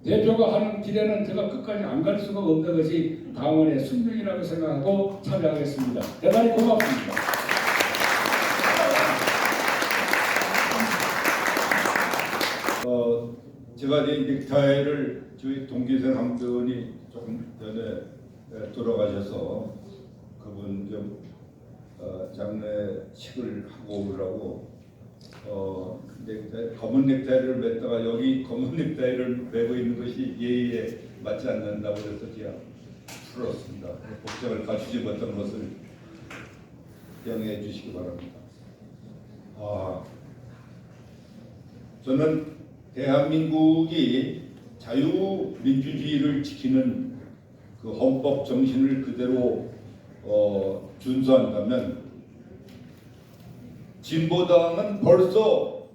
대표가 하는 길에는 제가 끝까지 안 갈 수가 없는 것이 당원의 숙명이라고 생각하고 참여하겠습니다. 대단히 고맙습니다. 제가 이 넥타이를 저희 동기생 한 분이 조금 전에 돌아가셔서 그분 좀 장례식을 하고 오라고 검은 넥타이를 맸다가 여기 검은 넥타이를 메고 있는 것이 예의에 맞지 않는다고 해서 제가 풀었습니다. 복장을 갖추지 못한 것을 양해해 주시기 바랍니다. 저는 대한민국이 자유민주주의를 지키는 그 헌법 정신을 그대로 준수한다면 진보당은 벌써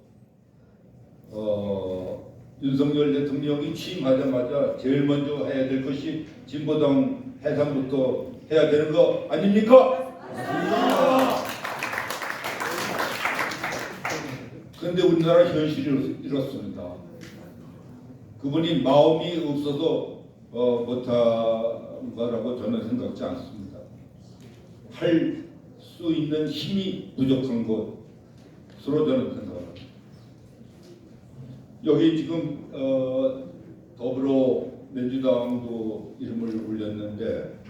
윤석열 대통령이 취임하자마자 제일 먼저 해야 될 것이 진보당 해산부터 해야 되는 거 아닙니까? 그런데 우리나라 현실이 이렇습니다. 그분이 마음이 없어서 못한 거라고 저는 생각지 않습니다. 할 수 있는 힘이 부족한 것으로 저는 생각합니다. 여기 지금 더불어민주당도 이름을 올렸는데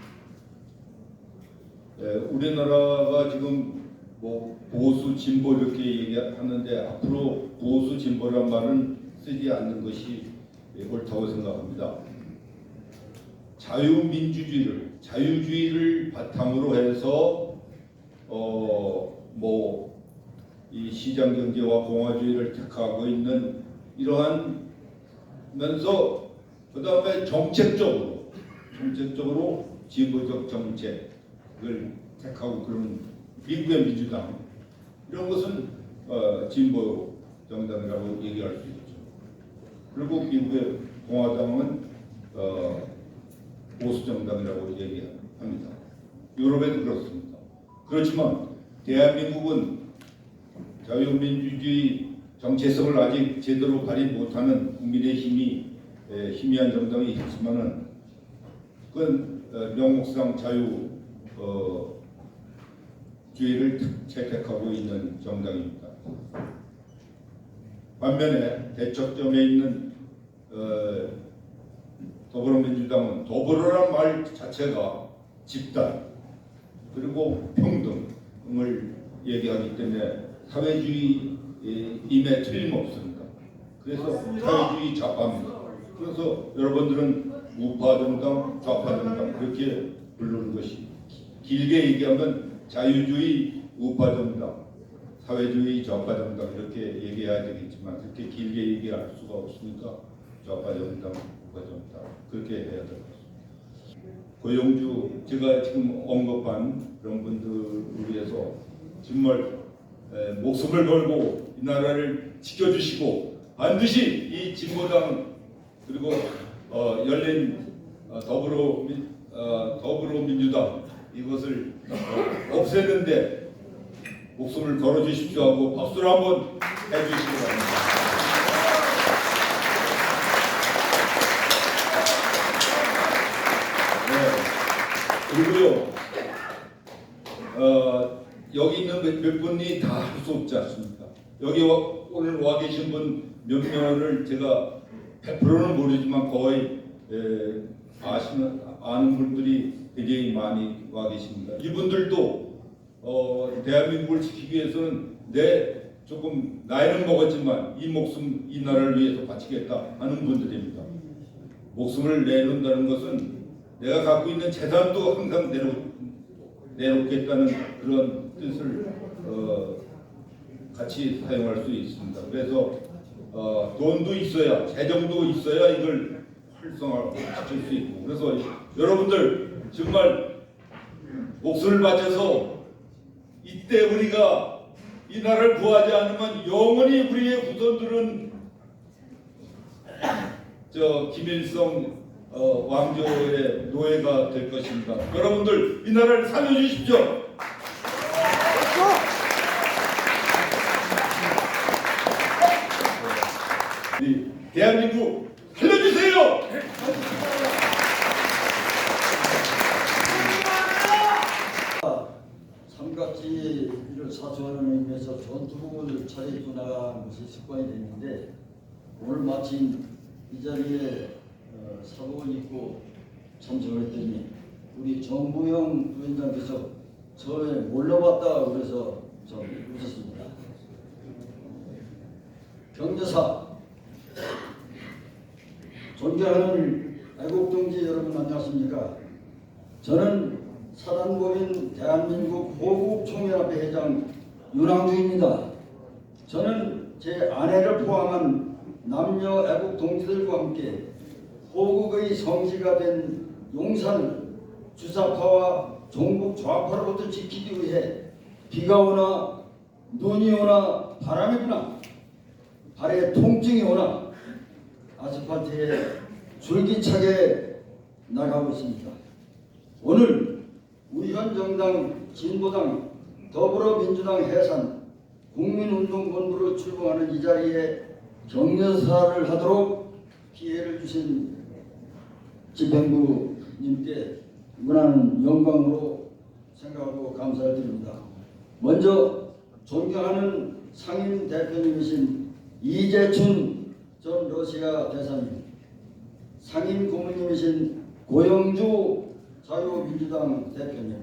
우리나라가 지금 뭐 보수 진보 이렇게 얘기하는데 앞으로 보수 진보란 말은 쓰지 않는 것이 옳다고 생각합니다. 자유주의를 바탕으로 해서 이 시장 경제와 공화주의를 택하고 있는 이러한 면서 그 다음에 정책적으로 진보적 정책을 택하고 그런 미국의 민주당 이런 것은 진보 정당이라고 얘기할 수 있죠. 그리고 미국의 공화당은 보수 정당이라고 얘기합니다. 유럽에도 그렇습니다. 그렇지만 대한민국은 자유민주주의 정체성을 아직 제대로 발휘 못하는 국민의힘이 희미한 정당이 있지만은 그건 명목상 자유주의를 채택하고 있는 정당입니다. 반면에 대척점에 있는 더불어민주당은 더불어란 말 자체가 집단 그리고 평등을 얘기하기 때문에 사회주의임에 틀림없습니다. 그래서 사회주의 좌파입니다. 그래서 여러분들은 우파 정당, 좌파 정당 그렇게 부르는 것이 길게 얘기하면 자유주의 우파 정당, 사회주의 좌파 정당 이렇게 얘기해야 되겠지만 그렇게 길게 얘기할 수가 없으니까 좌파 정당, 우파 정당 그렇게 해야 될 것입니다. 고영주 제가 지금 언급한 그런 분들을 위해서 정말 목숨을 걸고 이 나라를 지켜주시고 반드시 이 진보당 그리고 열린 더불어민주당 이것을 없애는데 목숨을 걸어주십시오 하고 박수를 한번 해주시기 바랍니다. 그리고요, 여기 있는 몇 분이 다 할 수 없지 않습니까? 여기 오늘 와 계신 분 몇 명을 제가 100%는 모르지만 거의 아는 분들이 굉장히 많이 와 계십니다. 이분들도 대한민국을 지키기 위해서는 조금 나이는 먹었지만 이 목숨 이 나라를 위해서 바치겠다 하는 분들입니다. 목숨을 내놓는다는 것은 내가 갖고 있는 재산도 항상 내놓겠다는 그런 뜻을 같이 사용할 수 있습니다. 그래서 돈도 있어야 재정도 있어야 이걸 활성화시킬 수 있고 그래서 여러분들 정말 목숨을 바쳐서 이때 우리가 이 나라를 구하지 않으면 영원히 우리의 후손들은 김일성 왕조의 노예가 될 것입니다. 여러분들 이 나라를 살려주십시오. 우리 대한민국 살려주세요. 삼각지를 사수하는 의미에서 전투복을 차려입고 나가는 것이 습관이 됐는데 오늘 마침 이 자리에 사복을 입고 참석을 했더니 우리 정부영 위원장께서 저에 몰려봤다 그래서 좀 웃었습니다. 경제사, 존경하는 애국동지 여러분 안녕하십니까? 저는 사단법인 대한민국 호국총연합회 회장 윤항주입니다. 저는 제 아내를 포함한 남녀 애국동지들과 함께 호국의 성지가 된 용산을 주사파와 종북 좌파로부터 지키기 위해 비가 오나 눈이 오나 바람이 부나 발에 통증이 오나 아스팔트에 줄기차게 나가고 있습니다. 오늘 우현정당, 진보당, 더불어민주당 해산 국민운동본부로 출범하는 이 자리에 격려사를 하도록 기회를 주신 집행부님께 무한한 영광으로 생각하고 감사를 드립니다. 먼저 존경하는 상임 대표님이신 이재춘 전 러시아 대사님, 상임 고문님이신 고영주 자유민주당 대표님,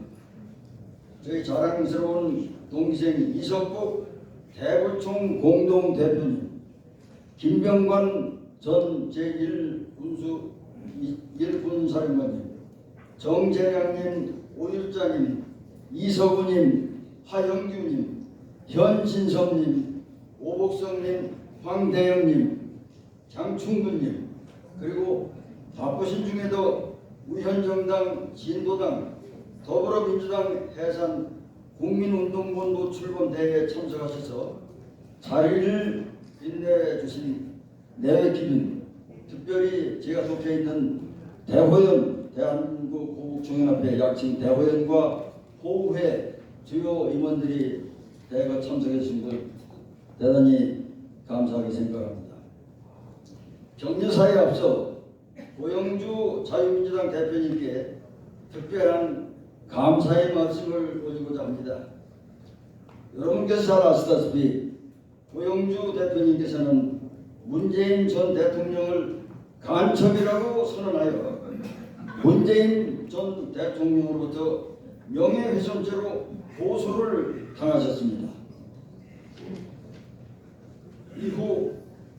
저희 자랑스러운 동생 이석국 대구총 공동대표님, 김병관 전 제1군사령관님, 정재량님, 오일장님, 이서구님, 하영규님, 현진섭님, 오복성님, 황대영님, 장충근님, 그리고 바쁘신 중에도 우현정당, 진보당, 더불어민주당 해산 국민운동본부 출범대회에 참석하셔서 자리를 빛내주신 내외기빈, 특별히 제가 속해 있는 대호연, 대한민국 호국총연합회 약칭 대호연과 호우회 주요 임원들이 대거 참석해 주신 것 대단히 감사하게 생각합니다. 격려사에 앞서 고영주 자유민주당 대표님께 특별한 감사의 말씀을 올리고자 합니다. 여러분께서 잘 아시다시피 고영주 대표님께서는 문재인 전 대통령을 간첩이라고 선언하여 문재인 전 대통령으로부터 명예훼손죄로 고소를 당하셨습니다. 이후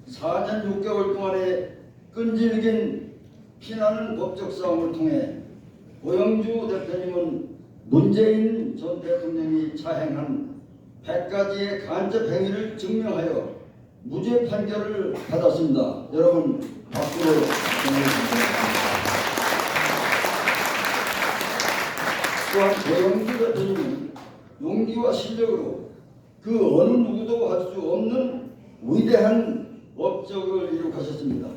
4년 6개월 동안의 끈질긴 피나는 법적 싸움을 통해 고영주 대표님은 문재인 전 대통령이 자행한 100가지의 간접 행위를 증명하여 무죄 판결을 받았습니다. 여러분 박수로 보내주십시오. 또한 고영주 대표님은 용기와 실력으로 그 어느 누구도 할 수 없는 위대한 업적을 이룩하셨습니다.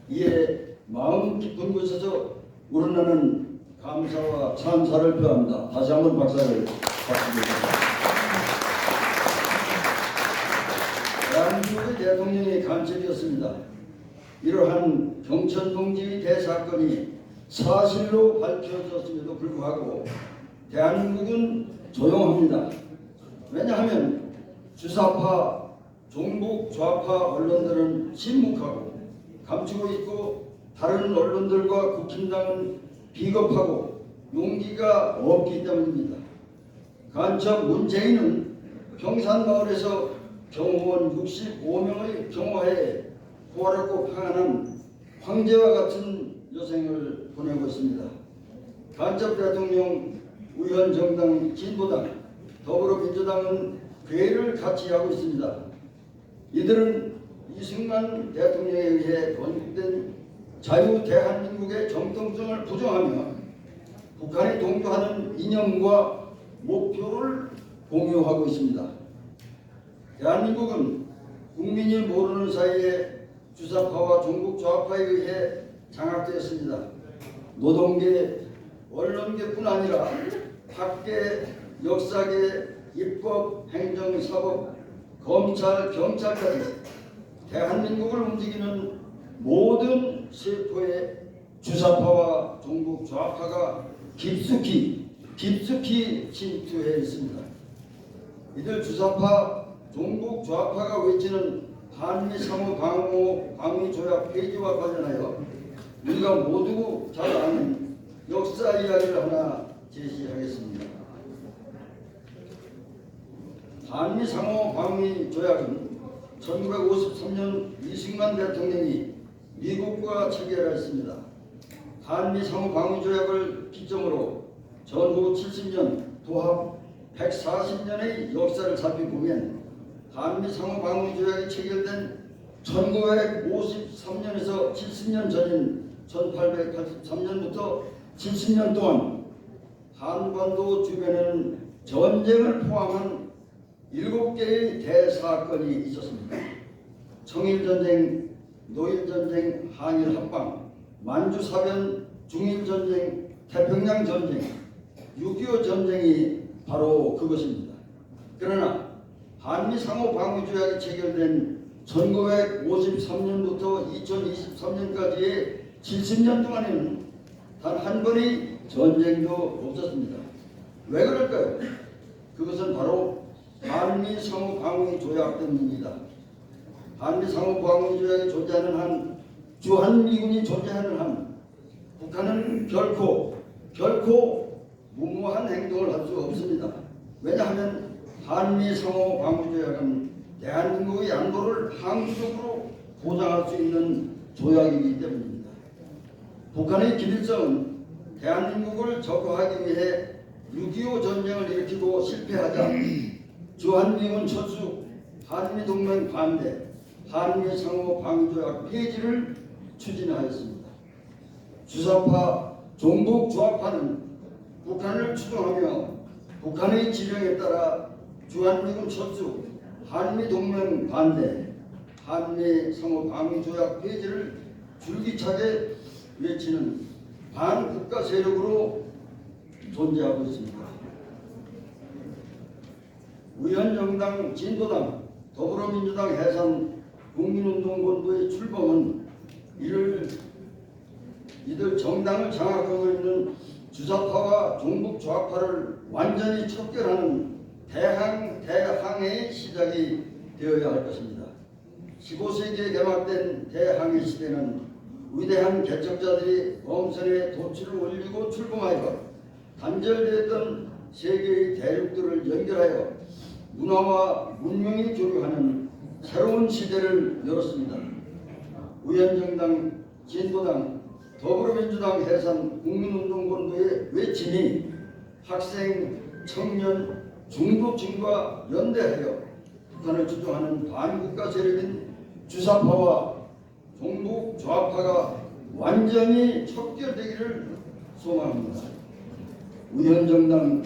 이에 마음 깊은 곳에서 우러나는 감사와 찬사를 표합니다. 다시 한번 박사를 받습니다. 대한민국의 대통령이 간첩이었습니다. 이러한 경천동지의 대사건이 사실로 밝혀졌음에도 불구하고 대한민국은 조용합니다. 왜냐하면 주사파, 종북, 좌파 언론들은 침묵하고 감추고 있고 다른 언론들과 국힘당은 비겁하고 용기가 없기 때문입니다. 간첩 문재인은 평산마을에서 경호원 65명의 경호하에 호화롭고 평안한 황제와 같은 여생을 보내고 있습니다. 간첩 대통령, 우현정당, 진보당, 더불어민주당은 괴를 같이 하고 있습니다. 이들은 이승만 대통령에 의해 건국된 자유 대한민국의 정통성을 부정하며 북한이 동조하는 이념과 목표를 공유하고 있습니다. 대한민국은 국민이 모르는 사이에 주사파와 종북 좌파에 의해 장악되었습니다. 노동계, 언론계뿐 아니라 학계, 역사계, 입법, 행정, 사법, 검찰, 경찰까지 대한민국을 움직이는 모든 세포에 주사파와 종북 좌파가 깊숙이 침투해 있습니다. 이들 주사파, 종북 좌파가 외치는 한미 상호 방위 조약 폐지와 관련하여 우리가 모두 잘 아는 역사 이야기를 하나 제시하겠습니다. 한미 상호 방위 조약은 1953년 이승만 대통령이 미국과 체결했습니다. 한미 상호 방위 조약을 기점으로 전후 70년 도합 140년의 역사를 살펴보면 한미 상호 방위 조약이 체결된 1953년에서 70년 전인 1883년부터 70년 동안 한반도 주변에는 전쟁을 포함한 7개의 대사건이 있었습니다. 청일전쟁, 노일전쟁, 한일합방, 만주사변, 중일전쟁, 태평양전쟁, 6.25 전쟁이 바로 그것입니다. 그러나 한미 상호 방위조약이 체결된 1953년부터 2023년까지의 70년 동안에는 단 한 번의 전쟁도 없었습니다. 왜 그럴까요? 그것은 바로 한미 상호 방위 조약 때문입니다. 한미 상호 방위 조약이 존재하는 한, 주한미군이 존재하는 한, 북한은 결코 무모한 행동을 할 수 없습니다. 왜냐하면 한미 상호 방위 조약은 대한민국의 안보를 항구적으로 보장할 수 있는 조약이기 때문입니다. 북한의 기밀성은 대한민국을 적화하기 위해 6.25 전쟁을 일으키고 실패하자 주한미군 철수, 한미동맹 반대, 한미 상호 방위조약 폐지를 추진하였습니다. 주사파, 종북 좌파는 북한을 추종하며 북한의 지령에 따라 주한미군 철수, 한미동맹 반대, 한미 상호 방위조약 폐지를 줄기차게 외치는 반국가 세력으로 존재하고 있습니다. 위헌정당, 진보당, 더불어민주당 해산 국민운동본부의 출범은 이들 정당을 장악하고 있는 주사파와 종북 좌파를 완전히 척결하는 대항해의 시작이 되어야 할 것입니다. 15세기에 개막된 대항해 시대는 위대한 개척자들이 범선에 도출을 올리고 출범하여 단절되었던 세계의 대륙들을 연결하여 문화와 문명이 교류하는 새로운 시대를 열었습니다. 위헌정당, 진보당, 더불어민주당 해산 국민운동본부의 외침이 학생, 청년, 중도층과 연대하여 북한을 추종하는 반국가 세력인 주사파와 종북 좌파가 완전히 척결되기를 소망합니다. 위헌정당,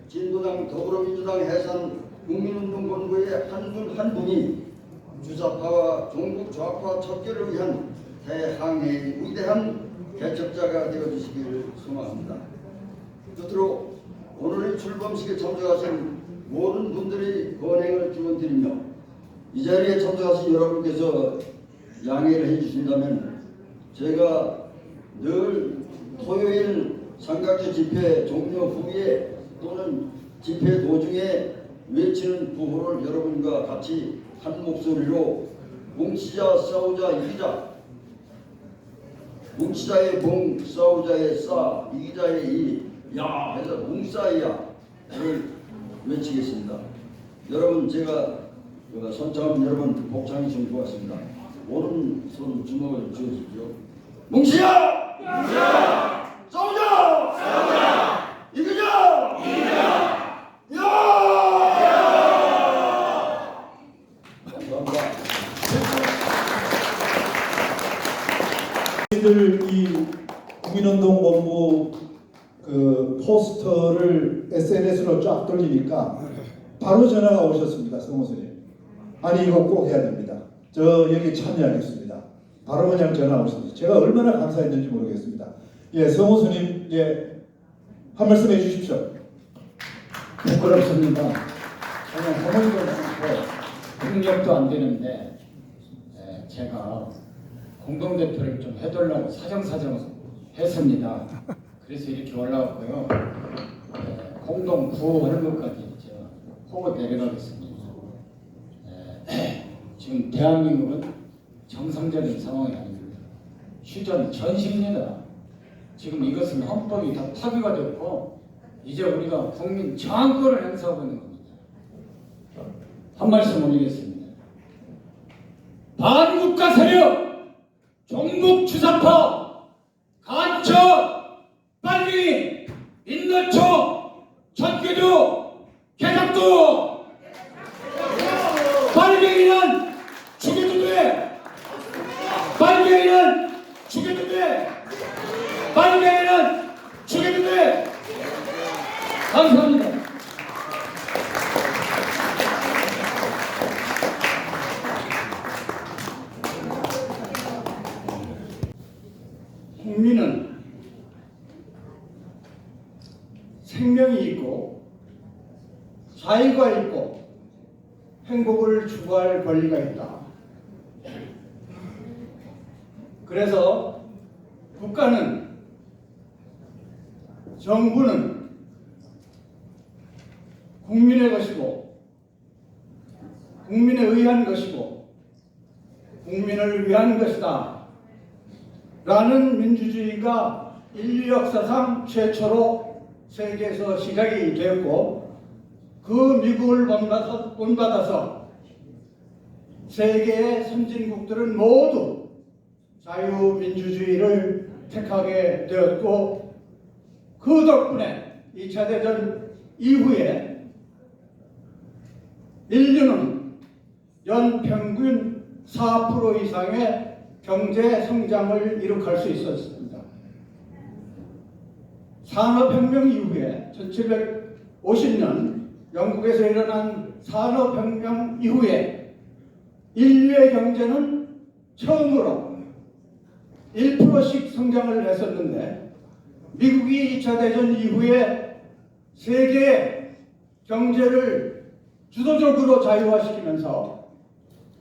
진보당, 더불어민주당 해산 국민운동본부의 한 분 한 분이 주사파와 종북 좌파 척결을 위한 대항해의 위대한 개척자가 되어주시기를 소망합니다. 끝으로 오늘의 출범식에 참석하신 모든 분들의 건행을 기원드리며 이 자리에 참석하신 여러분께서 양해를 해주신다면 제가 늘 토요일 삼각지 집회 종료 후에 또는 집회 도중에 외치는 구호를 여러분과 같이 한 목소리로 뭉치자 싸우자 이기자, 뭉치자의 뭉 싸우자의 싸 이기자의 이 야 해서 뭉싸이야를 외치겠습니다. 여러분 제가 선창하면 여러분 복창해 주시면 좋겠습니다. 오른손 주먹을 쥐어주십시오. 뭉치자! 뭉치자! 싸우자! 싸우자! 이기자! 이기자! 야! 감사합니다. 저희들 이 국민운동본부 그 포스터를 SNS로 쫙 돌리니까 바로 전화가 오셨습니다. 성호선님. 아니 이거 꼭 해야 됩니다. 저 여기 참여하겠습니다. 바로 그냥 전화 오셨습니다. 제가 얼마나 감사했는지 모르겠습니다. 예, 성호선님 예, 한 말씀 해주십시오. 부끄럽습니다. 저는 허물도 않고 능력도 안 되는데 제가 공동대표를 좀 해달라고 사정사정 했습니다. 그래서 이렇게 올라왔고요. 공동 구호하는 것까지 제가 호고 내려가겠습니다. 지금 대한민국은 정상적인 상황이 아닙니다. 휴전 전시입니다. 지금 이것은 헌법이 다 파기가 됐고 이제 우리가 국민 저항권을 행사하고 있는 겁니다. 한 말씀 올리겠습니다. 반국가 세력, 종북주사파, 간첩, 빨갱이, 인너초, 전교조, 개작도. 빨갱이는 죽여도 돼. 빨갱이는 죽여도 돼. 빨갱이는 죽여도 돼. 감사합니다. 국민은 생명이 있고 자유가 있고 행복을 추구할 권리가 있다. 그래서 국가는, 정부는 국민의 것이고 국민에 의한 것이고 국민을 위한 것이다 라는 민주주의가 인류 역사상 최초로 세계에서 시작이 되었고, 그 미국을 본받아서 세계의 선진국들은 모두 자유민주주의를 택하게 되었고, 그 덕분에 2차 대전 이후에 인류는 연평균 4% 이상의 경제 성장을 이룩할 수 있었습니다. 산업혁명 이후에 1750년 영국에서 일어난 산업혁명 이후에 인류의 경제는 처음으로 1%씩 성장을 했었는데, 미국이 2차 대전 이후에 세계의 경제를 주도적으로 자유화시키면서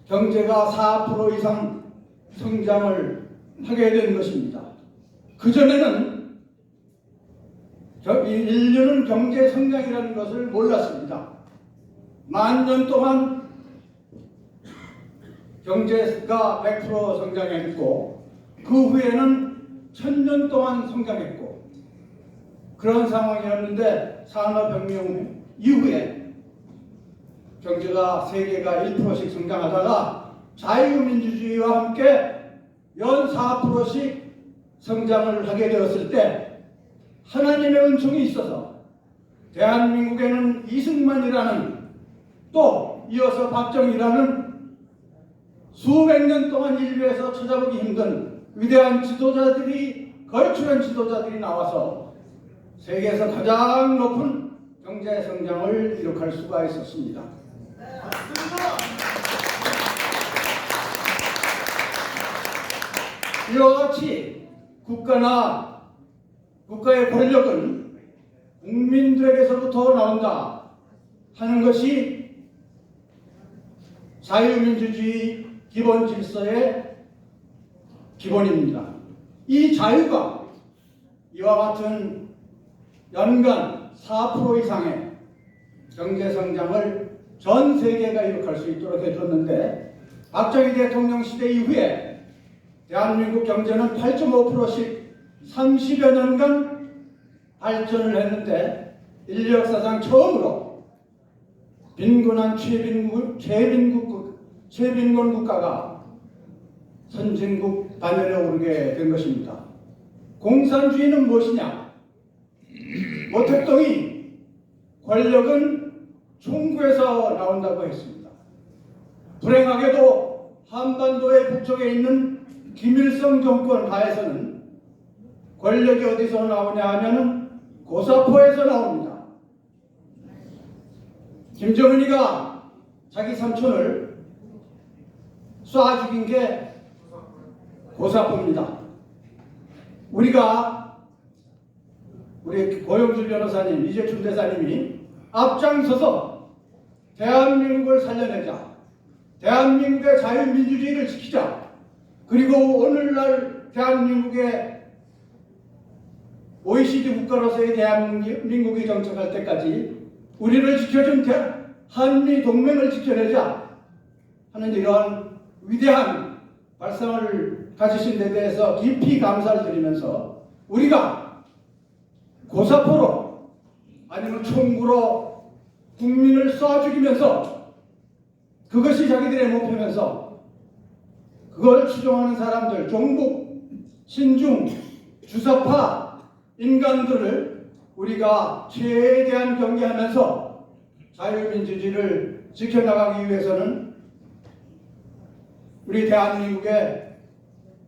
경제가 4% 이상 성장을 하게 된 것입니다. 그전에는 인류는 경제 성장이라는 것을 몰랐습니다. 10,000년 동안 경제가 100% 성장했고, 그 후에는 1000년 동안 성장했고, 그런 상황이었는데 산업혁명 이후에 경제가 세계가 1%씩 성장하다가 자유민주주의와 함께 연 4%씩 성장을 하게 되었을 때, 하나님의 은총이 있어서 대한민국에는 이승만이라는, 또 이어서 박정희라는 수백 년 동안 인류에서 찾아보기 힘든 위대한 지도자들이, 걸출한 지도자들이 나와서 세계에서 가장 높은 경제 성장을 기록할 수가 있었습니다. 이와 같이 국가나 국가의 권력은 국민들에게서부터 나온다 하는 것이 자유민주주의 기본 질서의 기본입니다. 이 자유가 이와 같은 연간 4% 이상의 경제 성장을 전 세계가 이룩할 수 있도록 해줬는데, 박정희 대통령 시대 이후에 대한민국 경제는 8.5%씩 30여 년간 발전을 했는데, 인류 역사상 처음으로 빈곤한 최빈권 국가가 선진국 반열에 오르게 된 것입니다. 공산주의는 무엇이냐? 모택동이 권력은 총구에서 나온다고 했습니다. 불행하게도 한반도의 북쪽에 있는 김일성 정권 하에서는 권력이 어디서 나오냐 하면은 고사포에서 나옵니다. 김정은이가 자기 삼촌을 쏴 죽인 게 고사포입니다. 우리 고영주 변호사님, 이재춘 대사님이 앞장서서 대한민국을 살려내자, 대한민국의 자유민주주의를 지키자, 그리고 오늘날 대한민국의 OECD 국가로서의 대한민국이 정착할 때까지 우리를 지켜준 한미 동맹을 지켜내자 하는 이러한 위대한 발상을 가지신 데 대해서 깊이 감사를 드리면서, 우리가 고사포로 아니면 총구로 국민을 쏴 죽이면서 그것이 자기들의 목표면서 그걸 추종하는 사람들, 종북, 신중, 주사파 인간들을 우리가 최대한 경계하면서 자유민주주의를 지켜나가기 위해서는 우리 대한민국의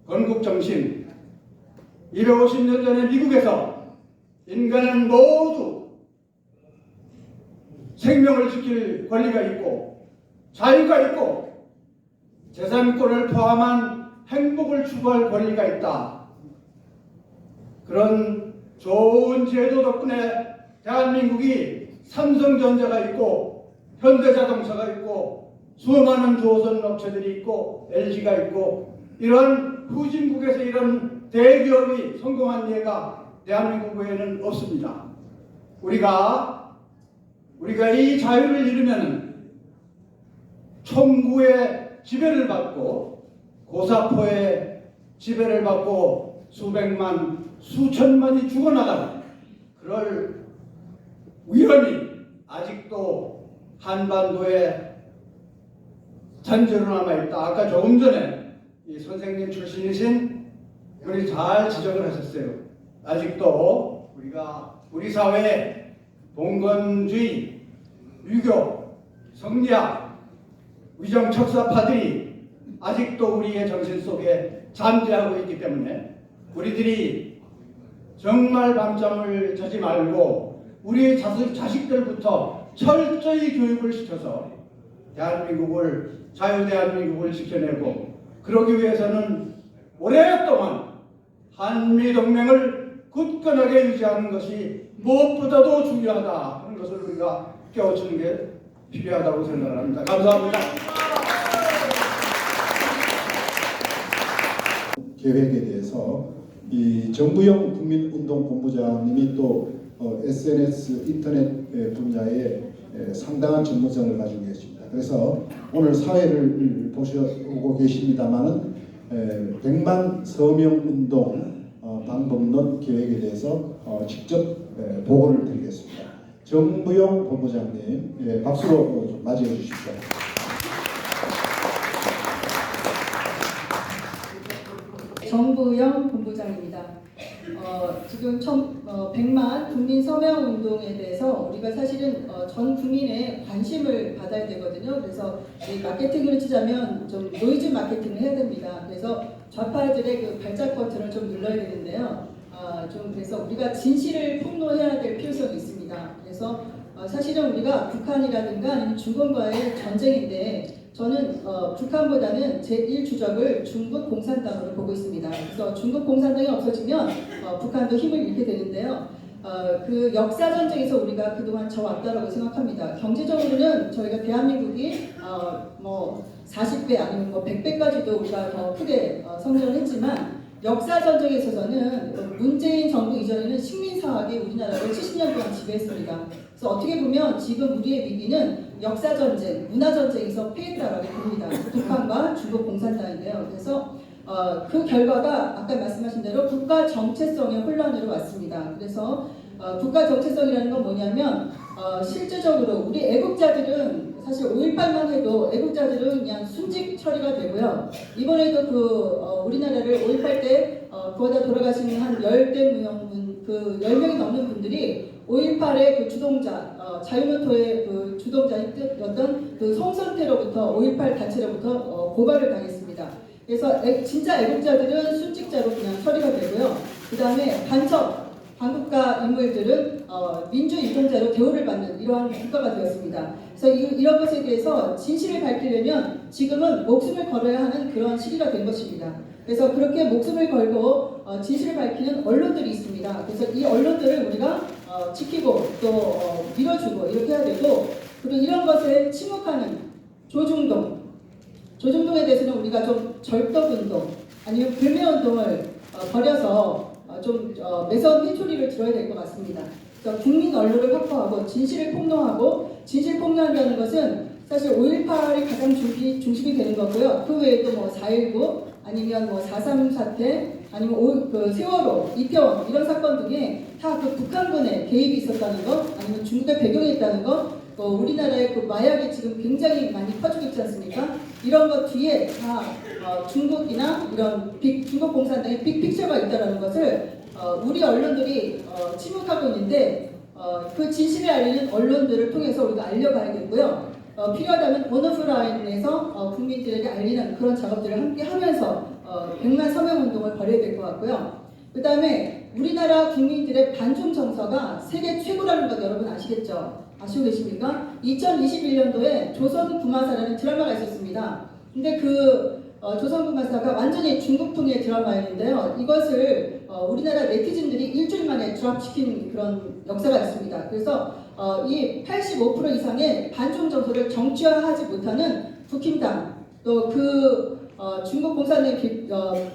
건국정신, 250년 전에 미국에서 인간은 모두 생명을 지킬 권리가 있고 자유가 있고 제3권을 포함한 행복을 추구할 권리가 있다. 그런 좋은 제도 덕분에 대한민국이 삼성전자가 있고 현대자동차가 있고 수많은 조선 업체들이 있고 LG가 있고 이러한 후진국에서 이런 대기업이 성공한 예가 대한민국 외에는 없습니다. 우리가 이 자유를 이루면 총구의 지배를 받고 고사포의 지배를 받고 수백만 수천만이 죽어나가는 그럴 위험이 아직도 한반도에 잔재로 남아있다. 아까 조금 전에 이 선생님 출신이신 분이 잘 지적을 하셨어요. 아직도 우리 사회에 봉건주의, 유교, 성리학, 위정척사파들이 아직도 우리의 정신 속에 잠재하고 있기 때문에 우리들이 정말 밤잠을 자지 말고 우리 자식들부터 철저히 교육을 시켜서 대한민국을 자유대한민국을 지켜내고 그러기 위해서는 오랫동안 한미동맹을 굳건하게 유지하는 것이 무엇보다도 중요하다 하는 것을 우리가 깨우치는 게 필요하다고 생각을 합니다. 감사합니다. 계획에 대해서 이 정부영 국민운동본부장님이 또 SNS 인터넷 분야에 상당한 전문성을 가지고 계십니다. 그래서 오늘 사회를 보시고 계십니다만은 100만 서명운동 방법론 계획에 대해서 직접 보고를 드리겠습니다. 정부영 본부장님 박수로 좀 맞이해 주십시오. 정부영 본부장입니다. 지금 100만 국민 서명 운동에 대해서 우리가 사실은 전 국민의 관심을 받아야 되거든요. 그래서 이 마케팅으로 치자면 좀 노이즈 마케팅을 해야 됩니다. 그래서 좌파들의 그 발작 버튼을 좀 눌러야 되는데요. 좀 그래서 우리가 진실을 폭로해야 될 필요성이 있습니다. 그래서 사실은 우리가 북한이라든가 아니면 중국과의 전쟁인데 저는 북한보다는 제1주적을 중국 공산당으로 보고 있습니다. 그래서 중국 공산당이 없어지면 북한도 힘을 잃게 되는데요. 그 역사 전쟁에서 우리가 그동안 져왔다라고 생각합니다. 경제적으로는 저희가 대한민국이 뭐 40배 아니면 뭐 100배까지도 우리가 더 크게 성장을 했지만 역사 전쟁에 있어서는 문재인 정부 이전에는 식민사학이 우리나라를 70년 동안 지배했습니다. 그래서 어떻게 보면 지금 우리의 위기는 역사 전쟁, 문화 전쟁에서 패했다라고 봅니다. 북한과 중국 공산당인데요. 그래서 그 결과가 아까 말씀하신 대로 국가 정체성의 혼란으로 왔습니다. 그래서 국가 정체성이라는 건 뭐냐면 실제적으로 우리 애국자들은 사실 5.18만 해도 애국자들은 그냥 순직 처리가 되고요. 이번에도 우리나라를 5.18 때 그거다 돌아가시는 한 10대 무형분, 그 10명이 넘는 분들이 5.18의 그 주동자, 자유노토의 그 주동자였던 그 성선태로부터 5.18 단체로부터 고발을 당했습니다. 그래서 진짜 애국자들은 순직자로 그냥 처리가 되고요. 그 다음에 간첩, 반국가 인물들은 민주유공자로 대우를 받는 이러한 국가가 되었습니다. 그래서 이런 것에 대해서 진실을 밝히려면 지금은 목숨을 걸어야 하는 그런 시기가 된 것입니다. 그래서 그렇게 목숨을 걸고 진실을 밝히는 언론들이 있습니다. 그래서 이 언론들을 우리가 지키고 또 밀어주고 이렇게 해야 되고, 그리고 이런 것에 침묵하는 조중동에 대해서는 우리가 좀 절덕운동 아니면 불매운동을 벌여서 좀 매서운 회초리를 들어야 될 것 같습니다. 그래서 국민 언론을 확보하고 진실을 폭로하고, 진실 폭로한다는 것은 사실 5.18이 가장 중심이 되는 거고요. 그 외에도 뭐 4.19 아니면 뭐 4.3 사태 아니면 그 세월호, 이태원 이런 사건 등에 다 그 북한군의 개입이 있었다는 것, 아니면 중국의 배경이 있다는 것, 우리나라의 그 마약이 지금 굉장히 많이 퍼지고 있지 않습니까? 이런 것 뒤에 다 중국이나 이런 중국 공산당의 빅픽처가 있다는 것을 우리 언론들이 침묵하고 있는데 그 진실을 알리는 언론들을 통해서 우리가 알려가야겠고요. 필요하다면 온오프라인에서 국민들에게 알리는 그런 작업들을 함께 하면서 100만 서명 운동을 벌여야 될 것 같고요. 그 다음에 우리나라 국민들의 반중 정서가 세계 최고라는 것 여러분 아시겠죠? 아시고 계십니까? 2021년도에 조선구마사라는 드라마가 있었습니다. 근데 그 조선구마사가 완전히 중국풍의 드라마였는데요. 이것을 우리나라 네티즌들이 일주일 만에 드랍시킨 그런 역사가 있습니다. 그래서 이 85% 이상의 반중 정서를 정치화하지 못하는 국힘당 또 그 중국 공산당에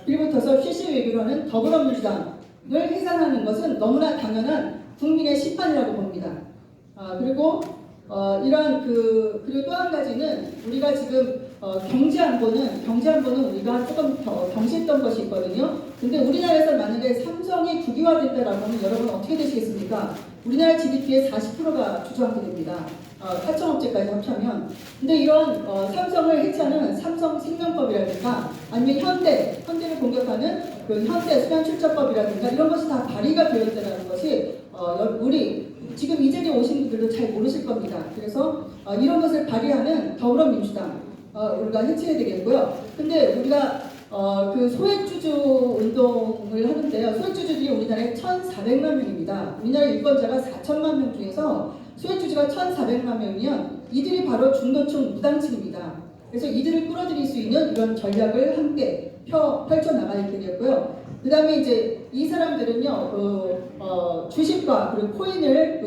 빌붙어서 실시위기로 하는 더불어민주당을 해산하는 것은 너무나 당연한 국민의 심판이라고 봅니다. 그리고 이러한 그리고 또 한 가지는 우리가 지금 경제 안보는 우리가 조금 더 경시했던 것이 있거든요. 근데 우리나라에서 만약에 삼성이 국유화됐다라고 하면 여러분 어떻게 되시겠습니까? 우리나라 GDP의 40%가 주저앉게 됩니다. 하청업체까지 합치면. 근데 이런 삼성을 해체하는 삼성생명법이라든가 아니면 현대를 공격하는 그 현대 수면출처법이라든가 이런 것이 다 발의가 되어 있다는 것이 우리 지금 이 자리에 오신 분들도 잘 모르실 겁니다. 그래서 이런 것을 발의하는 더불어민주당 우리가 해체해야 되겠고요. 근데 우리가 그 소액주주 운동을 하는데요. 소액주주들이 우리나라에 1,400만 명입니다. 우리나라 유권자가 4천만 명 중에서 소액주주가 1,400만 명이면 이들이 바로 중도층 무당층입니다. 그래서 이들을 끌어들일 수 있는 이런 전략을 함께 펼쳐나가야 되겠고요. 그 다음에 이제 이 사람들은요, 주식과 그리고 코인을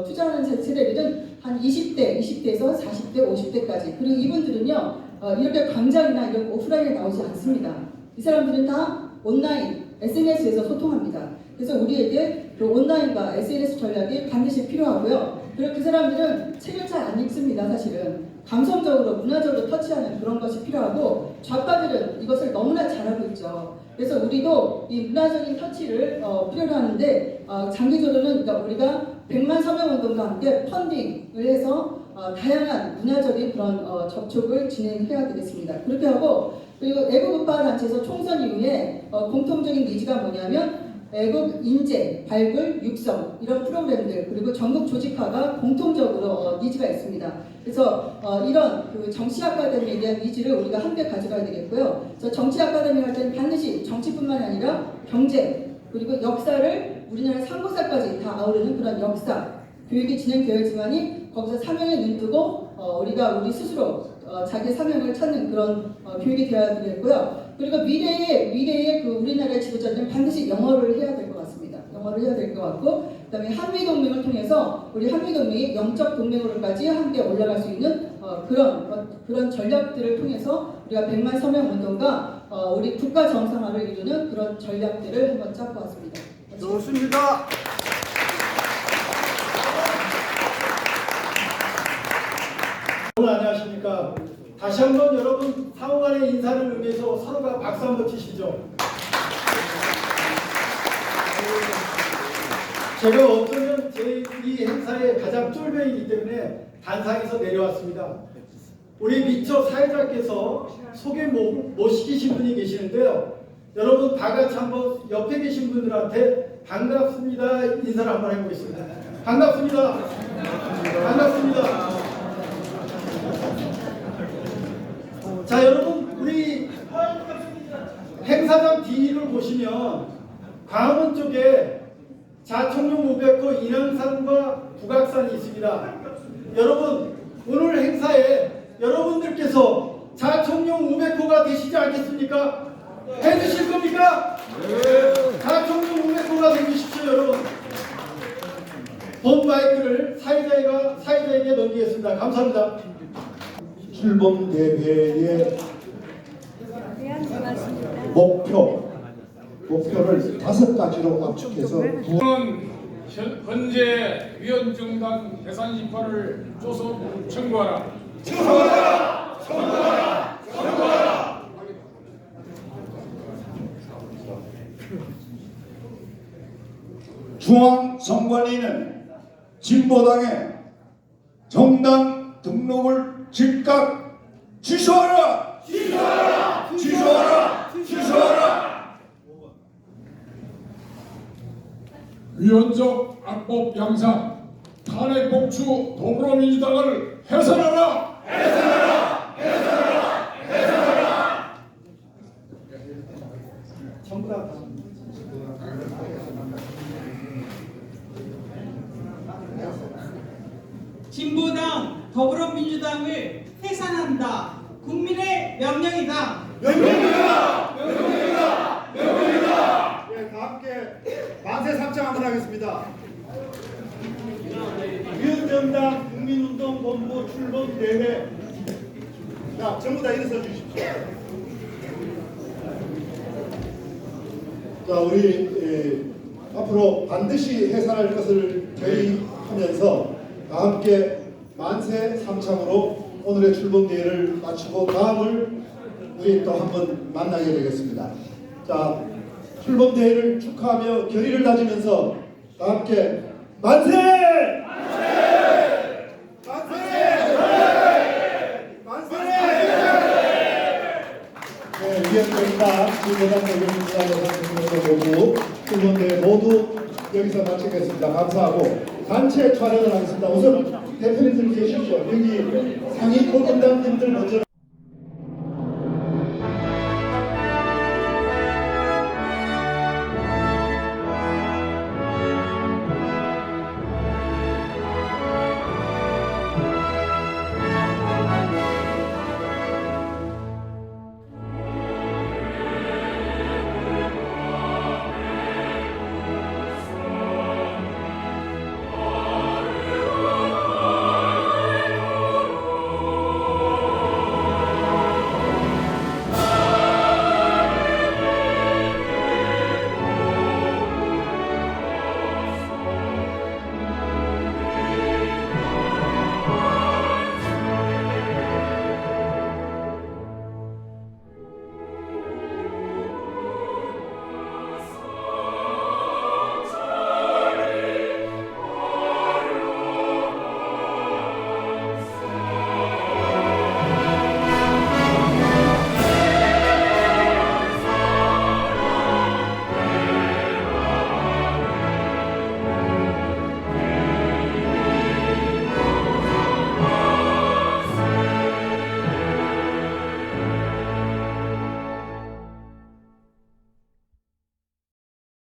투자하는 세대들은 한 20대에서 40대, 50대까지. 그리고 이분들은요, 이렇게 광장이나 이런 오프라인에 나오지 않습니다. 이 사람들은 다 온라인, SNS에서 소통합니다. 그래서 우리에게 그 온라인과 SNS 전략이 반드시 필요하고요. 그리고 그 사람들은 책을 잘 안 읽습니다, 사실은. 감성적으로, 문화적으로 터치하는 그런 것이 필요하고 좌파들은 이것을 너무나 잘하고 있죠. 그래서 우리도 이 문화적인 터치를 필요로 하는데 장기적으로는 그러니까 우리가 100만 서명운동과 함께 펀딩을 해서 다양한 문화적인 그런 접촉을 진행해야 되겠습니다. 그렇게 하고 그리고 애국우파 단체에서 총선 이후에 공통적인 니즈가 뭐냐면 애국 인재, 발굴, 육성 이런 프로그램들 그리고 전국 조직화가 공통적으로 니즈가 있습니다. 그래서 이런 그 정치 아카데미에 대한 니즈를 우리가 함께 가져가야 되겠고요. 그래서 정치 아카데미 할 때는 반드시 정치뿐만 아니라 경제 그리고 역사를 우리나라 상고사까지 다 아우르는 그런 역사 교육이 진행되어야지만이 거기서 사명에 눈뜨고 우리 스스로 자기 사명을 찾는 그런 교육이 되어야 되겠고요. 그리고 미래의 그 우리나라의 지도자들은 반드시 영어를 해야 될 것 같습니다. 영어를 해야 될 것 같고, 그다음에 한미동맹을 통해서 우리 한미동맹이 영적 동맹으로까지 함께 올라갈 수 있는 그런 전략들을 통해서 우리가 100만 서명 운동과 우리 국가 정상화를 이루는 그런 전략들을 한번 짜고 왔습니다. 좋습니다. 여러분 안녕하십니까? 다시 한번 여러분 상호 간의 인사를 의미해서 서로가 박수 한번 치시죠. 제가 어쩌면 제 이 행사의 가장 쫄병이기 때문에 단상에서 내려왔습니다. 우리 미처 사회자께서 소개 못 시키신 분이 계시는데요. 여러분 다 같이 한번 옆에 계신 분들한테 반갑습니다 인사를 한번 해보겠습니다. 반갑습니다. 반갑습니다. 자 여러분 우리 행사장 뒤를 보시면 광화문 쪽에 자청룡 500호 인왕산과 북악산이 있습니다. 여러분 오늘 행사에 여러분들께서 자청룡 500호가 되시지 않겠습니까? 해주실 겁니까? 네. 자청룡 500호가 되주십시오 여러분. 본 마이크를 사회자에게 넘기겠습니다. 감사합니다. 출범 대회의 목표를 5가지로 압축해서 저는 현재 위원정당 해산 심판을 조속 청구하라. 청구하라. 청구하라. 청구하라. 중앙선관위는 진보당의 정당 등록을 즉각 취소하라! 취소하라! 취소! 위헌적 악법 양상, 탄핵 복추 더불어민주당을 해산하라! 전부 다 진보당, 더불어민주당을 해산한다. 국민의 명령이다. 예, 다 함께 만세 삼창 한번 하겠습니다. 위원정당 국민운동본부 출범 대회. 자, 전부 다 일어서 주십시오. 자, 우리 앞으로 반드시 해산할 것을 결의하면서 다 함께 만세 삼창으로 오늘의 출범 대회를 마치고 다음을 우리 또 한번 만나게 되겠습니다. 자, 출범 대회를 축하하며 결의를 다지면서 다 함께 만세! 네, 위원장과 진보당 대표님과 모두 출범대회 모두 여기서 마치겠습니다. 감사하고 단체 촬영을 하겠습니다. 우선 대표님들 계시죠? 여기 상위 고문단님들 먼저